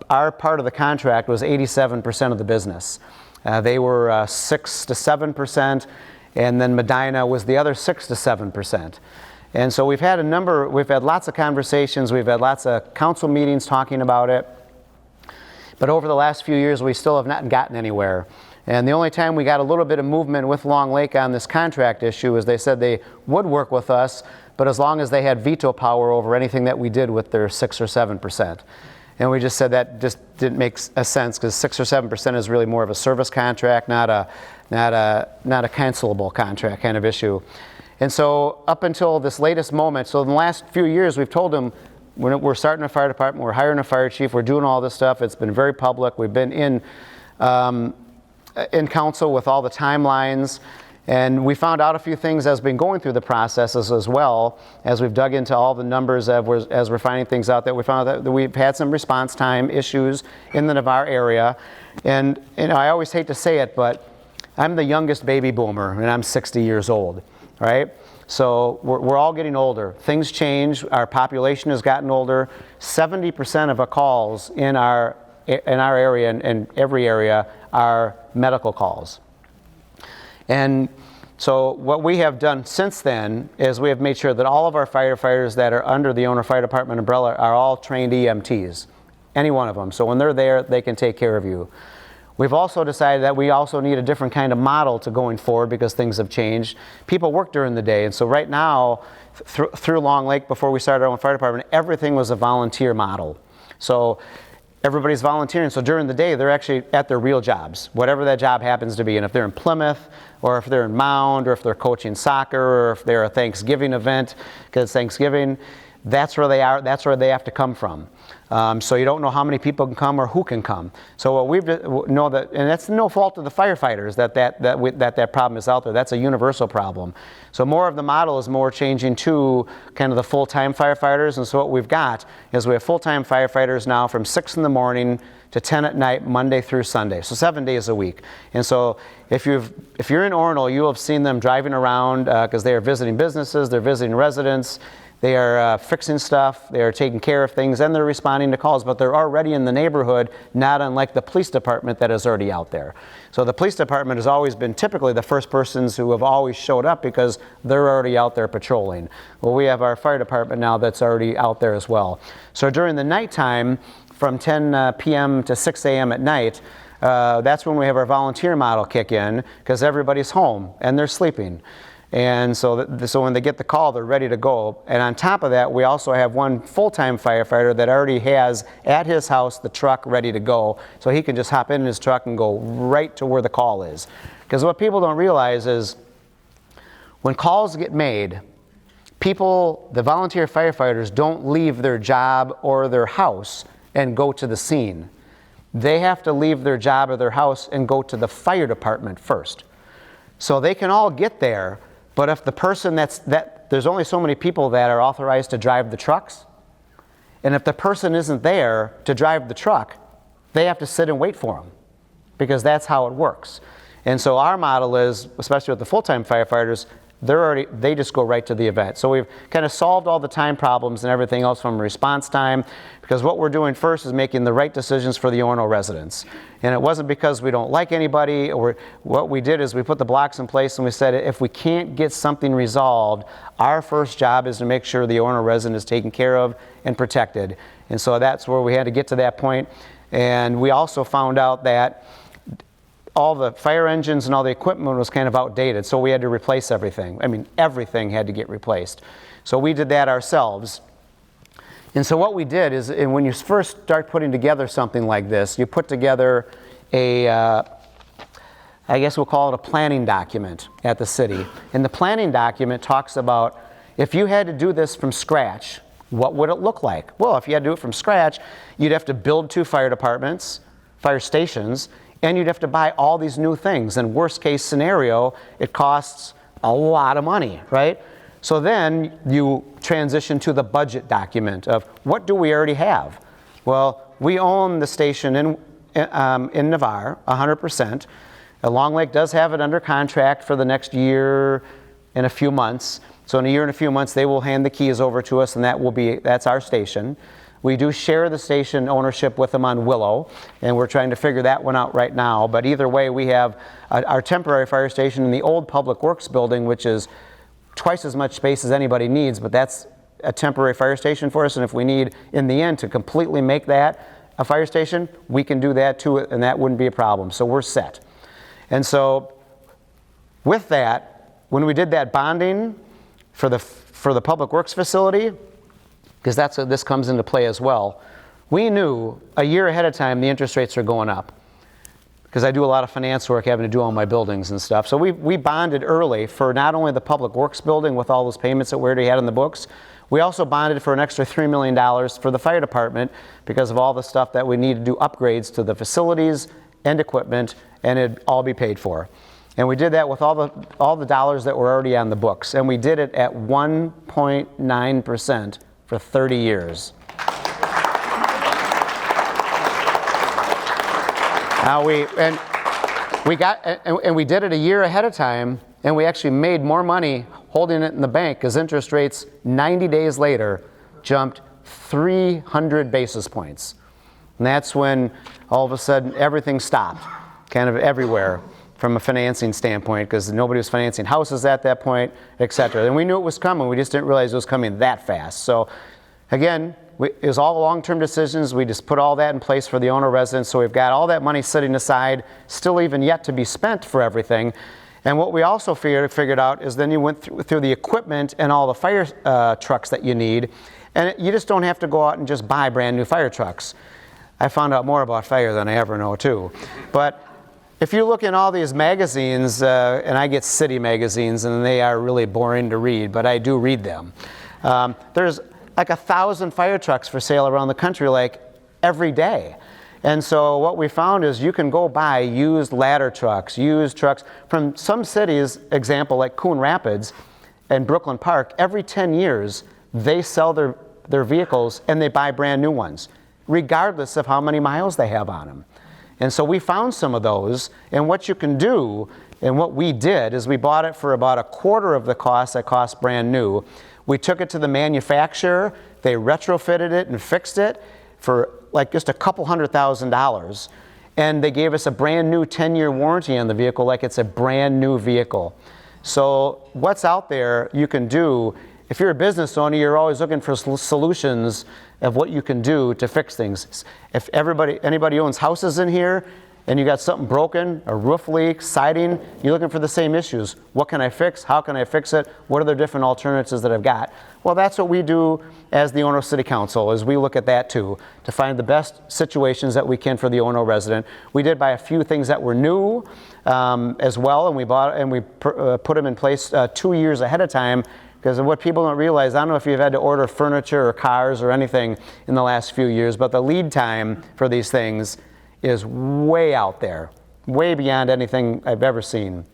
our part of the contract was 87% of the business. They were 6 to 7%, and then Medina was the other 6 to 7%. And so we've had lots of conversations, we've had lots of council meetings talking about it. But over the last few years, we still have not gotten anywhere. And the only time we got a little bit of movement with Long Lake on this contract issue is they said they would work with us, but as long as they had veto power over anything that we did with their 6 or 7%. And we just said that just didn't make a sense, because 6 or 7% is really more of a service contract, not a cancelable contract kind of issue. And so up until this latest moment, so in the last few years, we've told them, we're starting a fire department, we're hiring a fire chief, we're doing all this stuff. It's been very public. We've been in council with all the timelines, and we found out a few things as we've been going through the processes as well, as we've dug into all the numbers as we're finding things out, that we found out that we've had some response time issues in the Navarre area. And I always hate to say it, but I'm the youngest baby boomer, and I'm 60 years old, right? So we're all getting older. Things change. Our population has gotten older. 70% of our calls in our area and every area are medical calls. And so what we have done since then is we have made sure that all of our firefighters that are under the Orono Fire Department umbrella are all trained EMTs, any one of them. So when they're there, they can take care of you. We've also decided that we also need a different kind of model to going forward because things have changed. People work during the day, and so right now, through Long Lake, before we started our own fire department, everything was a volunteer model. So everybody's volunteering, so during the day, they're actually at their real jobs, whatever that job happens to be. And if they're in Plymouth, or if they're in Mound, or if they're coaching soccer, or if they're a Thanksgiving event, because Thanksgiving, that's where they are, that's where they have to come from. So you don't know how many people can come or who can come. So what we've know that, and that's no fault of the firefighters that problem is out there. That's a universal problem. So more of the model is more changing to kind of the full-time firefighters. And so what we've got is we have full-time firefighters now from 6 in the morning to 10 at night, Monday through Sunday. So 7 days a week. And so if you're in Orono, you will have seen them driving around because they are visiting businesses, they're visiting residents. They are fixing stuff, they are taking care of things, and they're responding to calls, but they're already in the neighborhood, not unlike the police department that is already out there. So the police department has always been typically the first persons who have always showed up because they're already out there patrolling. Well, we have our fire department now that's already out there as well. So during the nighttime, from 10 p.m. to 6 a.m. at night, that's when we have our volunteer model kick in, because everybody's home and they're sleeping. And so when they get the call, they're ready to go. And on top of that, we also have one full-time firefighter that already has at his house the truck ready to go, so he can just hop in his truck and go right to where the call is. Because what people don't realize is when calls get made, the volunteer firefighters don't leave their job or their house and go to the scene. They have to leave their job or their house and go to the fire department first. So they can all get there, but if the person there's only so many people that are authorized to drive the trucks, and if the person isn't there to drive the truck, they have to sit and wait for them, because that's how it works. And so our model is, especially with the full-time firefighters, they just go right to the event. So we've kind of solved all the time problems and everything else from response time, because what we're doing first is making the right decisions for the Orono residents. And it wasn't because we don't like anybody, or what we did is we put the blocks in place and we said, if we can't get something resolved, our first job is to make sure the Orono resident is taken care of and protected. And so that's where we had to get to that point. And we also found out that all the fire engines and all the equipment was kind of outdated, so we had to replace everything. I mean, everything had to get replaced. So we did that ourselves. And so what we did is, and when you first start putting together something like this, you put together a, I guess we'll call it a planning document at the city. And the planning document talks about, if you had to do this from scratch, what would it look like? Well, if you had to do it from scratch, you'd have to build 2 fire departments, fire stations, and you'd have to buy all these new things. And worst case scenario, it costs a lot of money, right? So then you transition to the budget document of, what do we already have? Well, we own the station in Navarre, 100%. Long Lake does have it under contract for the next year and a few months. So in a year and a few months, they will hand the keys over to us, and that's our station. We do share the station ownership with them on Willow, and we're trying to figure that one out right now. But either way, we have our temporary fire station in the old Public Works building, which is twice as much space as anybody needs, but that's a temporary fire station for us. And if we need, in the end, to completely make that a fire station, we can do that too, and that wouldn't be a problem. So we're set. And so with that, when we did that bonding for the Public Works facility, because that's what this comes into play as well, we knew a year ahead of time the interest rates are going up, because I do a lot of finance work having to do all my buildings and stuff. So we bonded early for not only the Public Works building with all those payments that we already had in the books, we also bonded for an extra $3 million for the fire department because of all the stuff that we need to do upgrades to the facilities and equipment, and it'd all be paid for. And we did that with all the dollars that were already on the books, and we did it at 1.9% for 30 years. Now we did it a year ahead of time, and we actually made more money holding it in the bank, because interest rates 90 days later jumped 300 basis points. And that's when all of a sudden everything stopped, kind of everywhere from a financing standpoint, because nobody was financing houses at that point, et cetera. And we knew it was coming, we just didn't realize it was coming that fast. So again, it was all long-term decisions. We just put all that in place for the owner residents. So we've got all that money sitting aside, still even yet to be spent for everything. And what we also figured out is then you went through the equipment and all the fire trucks that you need, and you just don't have to go out and just buy brand new fire trucks. I found out more about fire than I ever know too. But if you look in all these magazines, and I get city magazines, and they are really boring to read, but I do read them. There's like 1,000 fire trucks for sale around the country, like every day. And so what we found is you can go buy used ladder trucks, used trucks from some cities, example like Coon Rapids and Brooklyn Park. Every 10 years, they sell their vehicles and they buy brand new ones, regardless of how many miles they have on them. And so we found some of those, and what you can do, and what we did, is we bought it for about a quarter of the cost that cost brand new. We took it to the manufacturer, they retrofitted it and fixed it for like just a couple $100,000, and they gave us a brand new 10-year warranty on the vehicle, like it's a brand new vehicle. So what's out there you can do, if you're a business owner, you're always looking for solutions of what you can do to fix things. If anybody owns houses in here, and you got something broken, a roof leak, siding, you're looking for the same issues. What can I fix? How can I fix it? What are the different alternatives that I've got? Well, that's what we do as the Orono City Council, is we look at that too, to find the best situations that we can for the Orono resident. We did buy a few things that were new as well, and we put them in place 2 years ahead of time, because of what people don't realize, I don't know if you've had to order furniture or cars or anything in the last few years, but the lead time for these things is way out there, way beyond anything I've ever seen.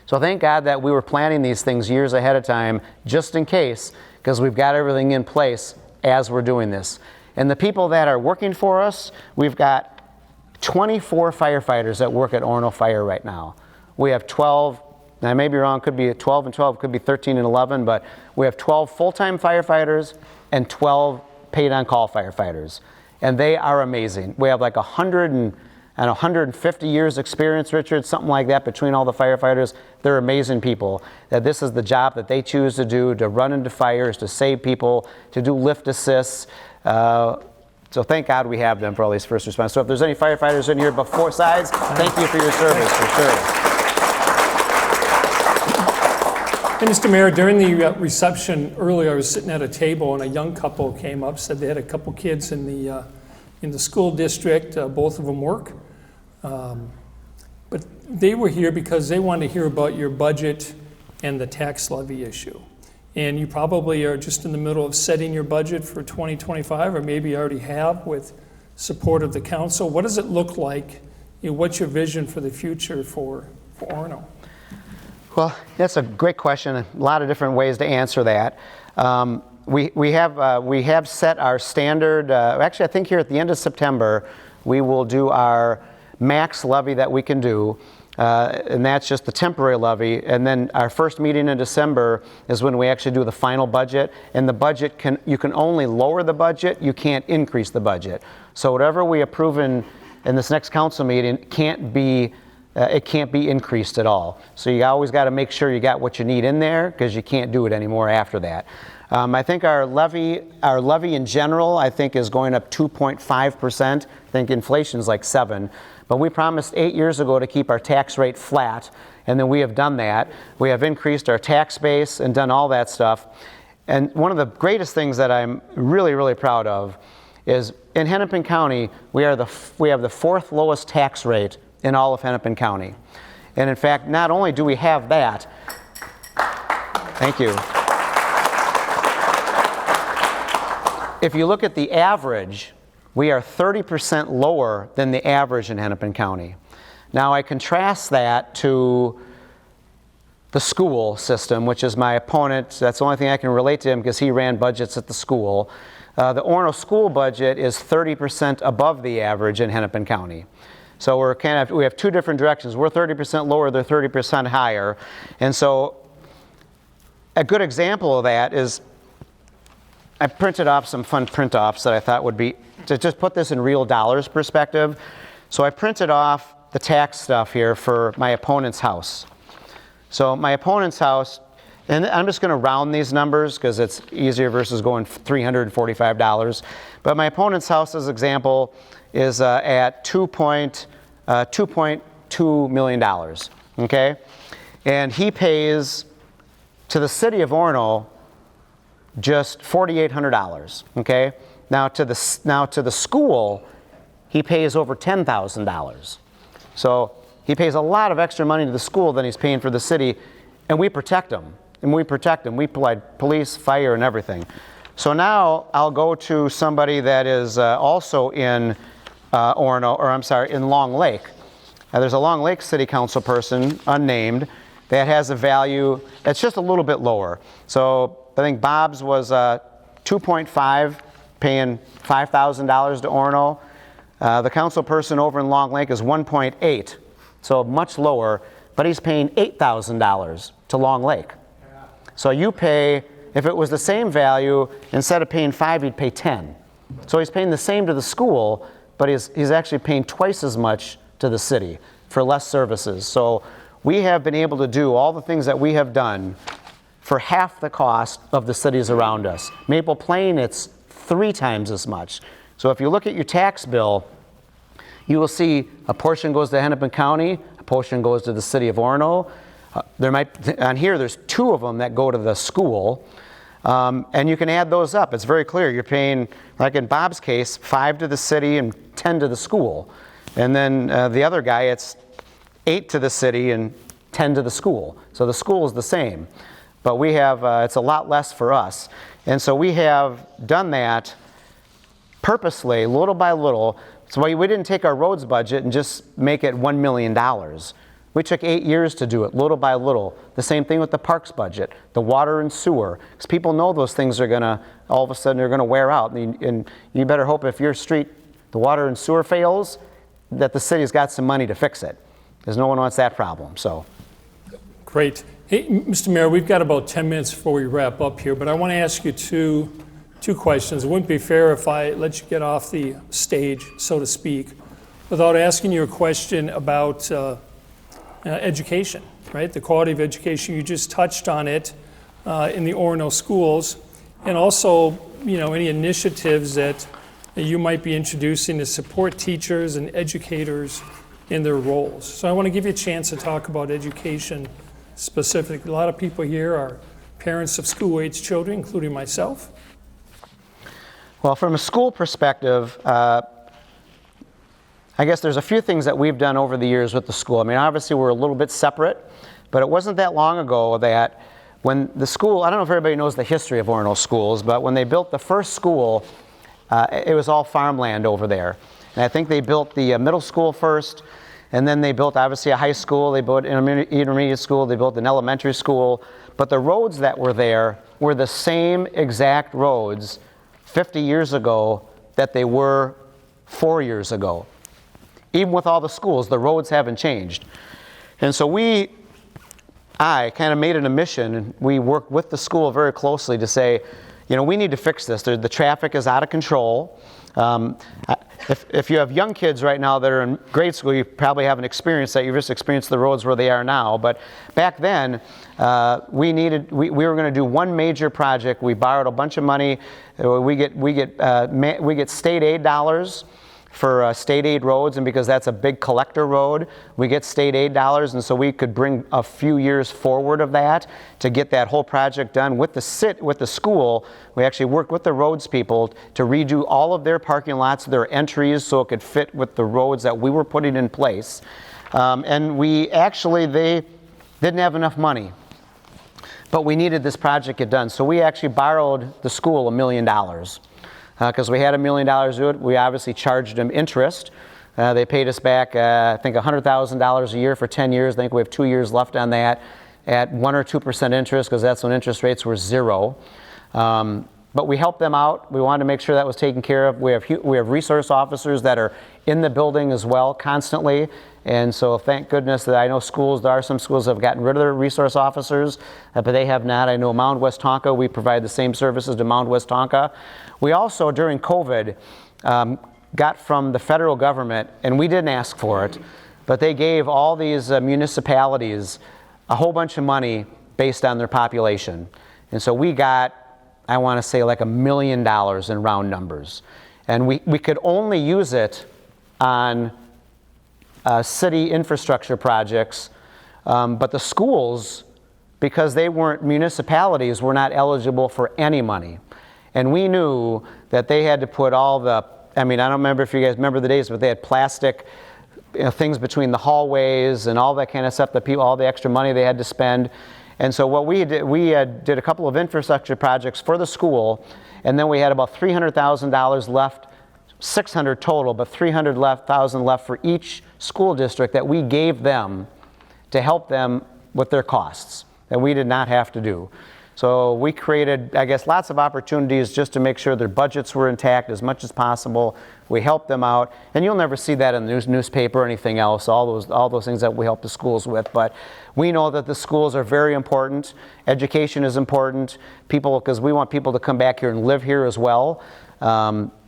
So thank God that we were planning these things years ahead of time, just in case, because we've got everything in place as we're doing this. And the people that are working for us, we've got 24 firefighters that work at Orono Fire right now. We have 12 Now I may be wrong, could be 12 and 12, could be 13 and 11, but we have 12 full-time firefighters and 12 paid-on-call firefighters. And they are amazing. We have like 150 years experience, Richard, something like that between all the firefighters. They're amazing people. That this is the job that they choose to do, to run into fires, to save people, to do lift assists. So thank God we have them for all these first responders. So if there's any firefighters in here before sides, thank you for your service, for sure. And Mr. Mayor, during the reception earlier, I was sitting at a table and a young couple came up, said they had a couple kids in the school district. Both of them work. But they were here because they wanted to hear about your budget and the tax levy issue. And you probably are just in the middle of setting your budget for 2025, or maybe you already have with support of the council. What does it look like? What's your vision for the future for Orono? Well, that's a great question. A lot of different ways to answer that. We have set our standard. Actually, I think here at the end of September, we will do our max levy that we can do, and that's just the temporary levy. And then our first meeting in December is when we actually do the final budget. And the budget you can only lower the budget. You can't increase the budget. So whatever we approve in this next council meeting can't be. It can't be increased at all. So you always got to make sure you got what you need in there, because you can't do it anymore after that. I think our levy in general, I think, is going up 2.5%. I think inflation's like 7%. But we promised 8 years ago to keep our tax rate flat, and then we have done that. We have increased our tax base and done all that stuff. And one of the greatest things that I'm really, really proud of is in Hennepin County, we have the fourth lowest tax rate in all of Hennepin County. And in fact, not only do we have that, thank you. If you look at the average, we are 30% lower than the average in Hennepin County. Now I contrast that to the school system, which is my opponent. That's the only thing I can relate to him, because he ran budgets at the school. The Orono school budget is 30% above the average in Hennepin County. So we have two different directions. We're 30% lower, they're 30% higher. And so a good example of that is, I printed off some fun print-offs that I thought would be, to just put this in real dollars perspective. So I printed off the tax stuff here for my opponent's house. So my opponent's house, and I'm just going to round these numbers because it's easier versus going $345. But my opponent's house, as an example, is at $2.2 million, okay? And he pays to the city of Orono just $4,800, okay? Now to the school, he pays over $10,000. So he pays a lot of extra money to the school than he's paying for the city, and we protect him. We provide police, fire, and everything. So now I'll go to somebody that is also in in Long Lake. There's a Long Lake City Council person, unnamed, that has a value that's just a little bit lower. So I think Bob's was 2.5, paying $5,000 to Orono. The council person over in Long Lake is 1.8, so much lower, but he's paying $8,000 to Long Lake. So you pay, if it was the same value, instead of paying 5, you'd pay 10. So he's paying the same to the school, but he's actually paying twice as much to the city for less services. So we have been able to do all the things that we have done for half the cost of the cities around us. Maple Plain, it's 3 times as much. So if you look at your tax bill, you will see a portion goes to Hennepin County, a portion goes to the city of Orono. On here, there's 2 of them that go to the school. And you can add those up. It's very clear. You're paying, like in Bob's case, 5 to the city and 10 to the school. And then the other guy, it's 8 to the city and 10 to the school. So the school is the same. But we have, it's a lot less for us. And so we have done that purposely, little by little. So we didn't take our roads budget and just make it $1 million. We took 8 years to do it, little by little. The same thing with the parks budget, the water and sewer. Because people know those things are gonna, all of a sudden, they're gonna wear out. And you better hope if your street, the water and sewer fails, that the city's got some money to fix it. Because no one wants that problem, so. Great. Hey, Mr. Mayor, we've got about 10 minutes before we wrap up here, but I want to ask you two questions. It wouldn't be fair if I let you get off the stage, so to speak, without asking you a question about education, right? The quality of education. You just touched on it in the Orono schools, and also, any initiatives that you might be introducing to support teachers and educators in their roles. So I want to give you a chance to talk about education specifically. A lot of people here are parents of school-age children, including myself. Well, from a school perspective, I guess there's a few things that we've done over the years with the school. I mean, obviously we're a little bit separate, but it wasn't that long ago that when the school, I don't know if everybody knows the history of Orono schools, but when they built the first school, it was all farmland over there. And I think they built the middle school first, and then they built obviously a high school, they built an intermediate school, they built an elementary school, but the roads that were there were the same exact roads 50 years ago that they were 4 years ago. Even with all the schools, the roads haven't changed. And so I kind of made it a mission, and we worked with the school very closely to say, we need to fix this. The traffic is out of control. If you have young kids right now that are in grade school, you probably haven't experienced that. You've just experienced the roads where they are now. But back then, we were going to do one major project. We borrowed a bunch of money. We get state aid dollars for state aid roads, and because that's a big collector road, we get state aid dollars, and so we could bring a few years forward of that to get that whole project done. With the school, we actually worked with the roads people to redo all of their parking lots, their entries, so it could fit with the roads that we were putting in place. And they didn't have enough money, but we needed this project get done. So we actually borrowed the school $1 million. Because we had $1 million to do it. We obviously charged them interest. They paid us back, I think, $100,000 a year for 10 years. I think we have 2 years left on that at 1 or 2% interest, because that's when interest rates were zero. But we helped them out. We wanted to make sure that was taken care of. We have resource officers that are in the building as well constantly. And so thank goodness that I know there are some schools that have gotten rid of their resource officers, but they have not. I know Mound West Tonka, we provide the same services to Mound West Tonka. We also, during COVID, got from the federal government, and we didn't ask for it, but they gave all these municipalities a whole bunch of money based on their population. And so we got, I want to say, like $1 million in round numbers. And we could only use it on city infrastructure projects, but the schools, because they weren't municipalities, were not eligible for any money. And we knew that they had to put all the, I don't remember if you guys remember the days, but they had plastic things between the hallways and all that kind of stuff, all the extra money they had to spend. And so what we did a couple of infrastructure projects for the school, and then we had about $300,000 left, 600 total, but $300,000 left for each school district that we gave them to help them with their costs that we did not have to do. So we created, I guess, lots of opportunities just to make sure their budgets were intact as much as possible. We helped them out, and you'll never see that in the newspaper or anything else, all those things that we help the schools with. But we know that the schools are very important. Education is important. Because we want people to come back here and live here as well.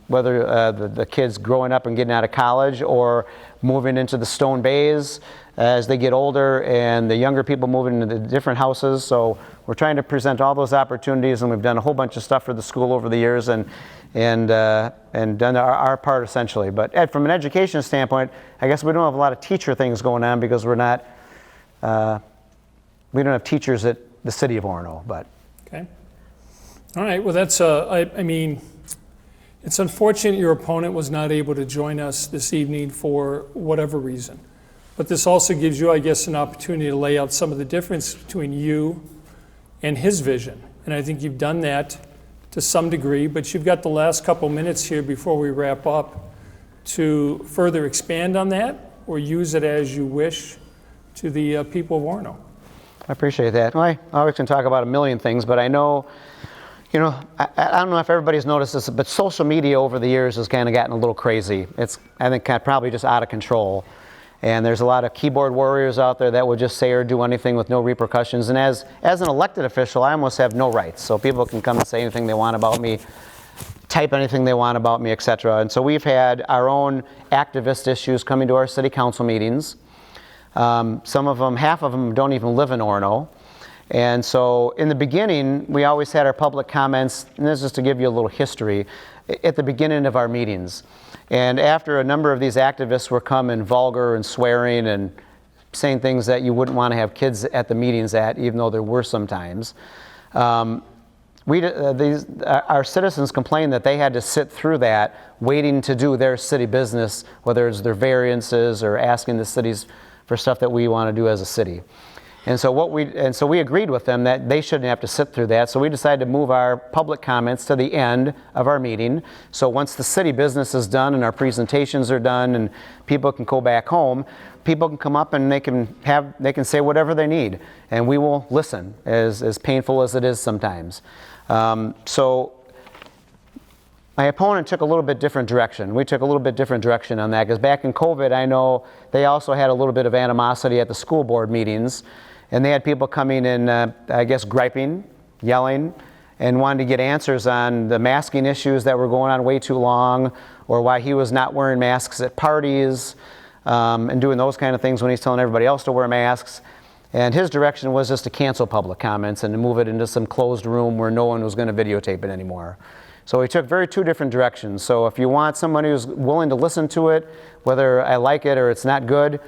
Whether the kids growing up and getting out of college or moving into the Stone Bays as they get older, and the younger people moving into the different houses. So we're trying to present all those opportunities, and we've done a whole bunch of stuff for the school over the years and done our part essentially. But from an education standpoint, I guess we don't have a lot of teacher things going on because we don't have teachers at the city of Orono. But okay, all right. Well, that's it's unfortunate your opponent was not able to join us this evening for whatever reason. But this also gives you, I guess, an opportunity to lay out some of the difference between you and his vision. And I think you've done that to some degree, but you've got the last couple minutes here before we wrap up to further expand on that or use it as you wish to the people of Orono. I appreciate that. Well, I always can talk about a million things, but I know, I don't know if everybody's noticed this, but social media over the years has kind of gotten a little crazy. It's, I think, probably just out of control. And there's a lot of keyboard warriors out there that will just say or do anything with no repercussions. And as an elected official, I almost have no rights. So people can come and say anything they want about me, type anything they want about me, etc. And so we've had our own activist issues coming to our city council meetings. Some of them, half of them don't even live in Orono. And so in the beginning, we always had our public comments, and this is to give you a little history, at the beginning of our meetings. And after a number of these activists were coming vulgar and swearing and saying things that you wouldn't want to have kids at the meetings at, even though there were sometimes, our citizens complained that they had to sit through that waiting to do their city business, whether it's their variances or asking the cities for stuff that we want to do as a city. And so we agreed with them that they shouldn't have to sit through that. So we decided to move our public comments to the end of our meeting. So once the city business is done and our presentations are done and people can go back home, people can come up and they can say whatever they need, and we will listen, as painful as it is sometimes. So my opponent took a little bit different direction. We took a little bit different direction on that, because back in COVID, I know they also had a little bit of animosity at the school board meetings, and they had people coming in, I guess, griping, yelling, and wanting to get answers on the masking issues that were going on way too long, or why he was not wearing masks at parties, and doing those kind of things when he's telling everybody else to wear masks. And his direction was just to cancel public comments and to move it into some closed room where no one was going to videotape it anymore. So he took two different directions. So if you want somebody who's willing to listen to it, whether I like it or it's not good,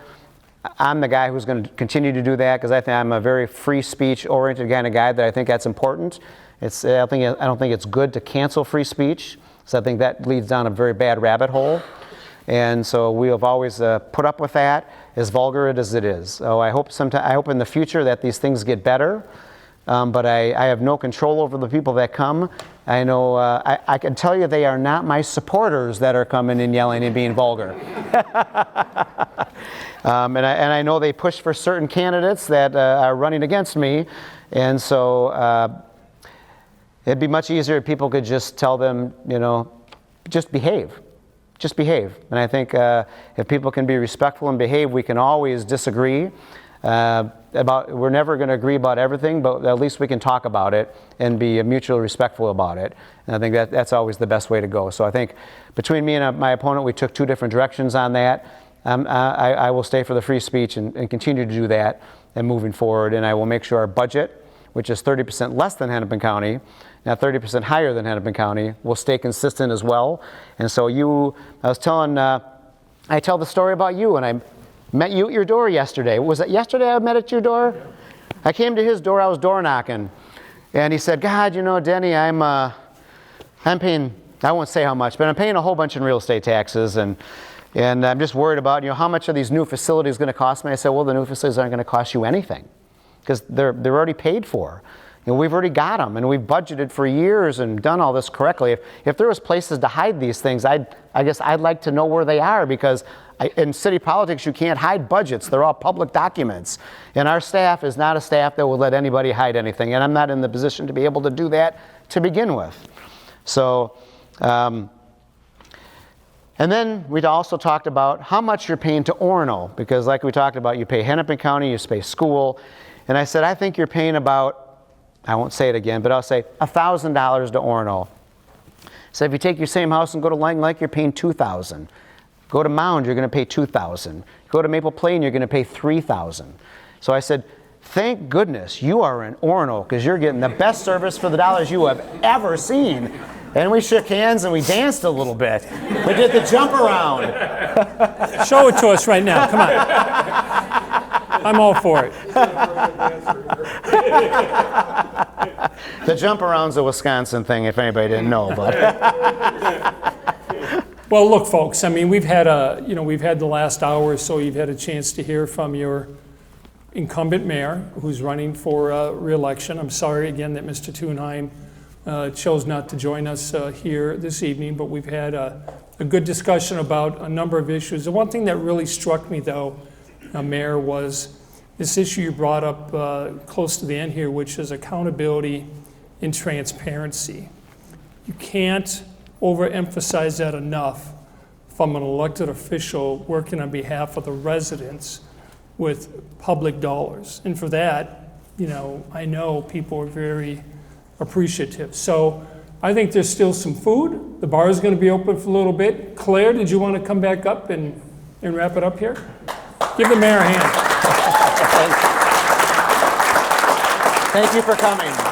I'm the guy who's going to continue to do that, because I think I'm a very free speech oriented kind of guy, that I think that's important. I don't think it's good to cancel free speech, so I think that leads down a very bad rabbit hole. And so we have always put up with that, as vulgar as it is. So I hope in the future that these things get better. But I have no control over the people that come. I know, I can tell you they are not my supporters that are coming and yelling and being vulgar. And I know they push for certain candidates that are running against me. And so it'd be much easier if people could just tell them, just behave. Just behave. And I think if people can be respectful and behave, we can always disagree. We're never going to agree about everything, but at least we can talk about it and be mutually respectful about it. And I think that's always the best way to go. So I think between me and my opponent, we took two different directions on that. I will stay for the free speech and continue to do that and moving forward. And I will make sure our budget, which is 30% less than Hennepin County, now 30% higher than Hennepin County, will stay consistent as well. And so I tell the story about you, and I met you at your door yesterday. Was it yesterday I met at your door? I came to his door, I was door knocking. And he said, God, Denny, I'm paying, I won't say how much, but I'm paying a whole bunch in real estate taxes, and I'm just worried about, how much are these new facilities going to cost me? I said, well, the new facilities aren't going to cost you anything, because they're already paid for. We've already got them, and we've budgeted for years and done all this correctly. If there was places to hide these things, I guess I'd like to know where they are, because in city politics, you can't hide budgets. They're all public documents. And our staff is not a staff that will let anybody hide anything, and I'm not in the position to be able to do that to begin with. So, and then we also talked about how much you're paying to Orono, because like we talked about, you pay Hennepin County, you pay school, and I said, I think you're paying about, I won't say it again, but I'll say $1,000 to Orono. So if you take your same house and go to Lang Lake, you're paying $2,000. Go to Mound, you're going to pay $2,000. Go to Maple Plain, you're going to pay $3,000. So I said, thank goodness you are in Orono, because you're getting the best service for the dollars you have ever seen. And we shook hands and we danced a little bit. We did the jump around. Show it to us right now. Come on. I'm all for it. The jump around's a Wisconsin thing, if anybody didn't know. But well, look, folks. I mean, we've had the last hour or so. You've had a chance to hear from your incumbent mayor, who's running for re-election. I'm sorry again that Mr. Thunheim chose not to join us here this evening, but we've had a good discussion about a number of issues. The one thing that really struck me, though, Mayor, was this issue you brought up close to the end here, which is accountability and transparency. You can't overemphasize that enough from an elected official working on behalf of the residents with public dollars. And for that, you know, I know people are very appreciative. So I think there's still some food. The bar is going to be open for a little bit. Claire, did you want to come back up and wrap it up here? Give the mayor a hand. Thank you for coming.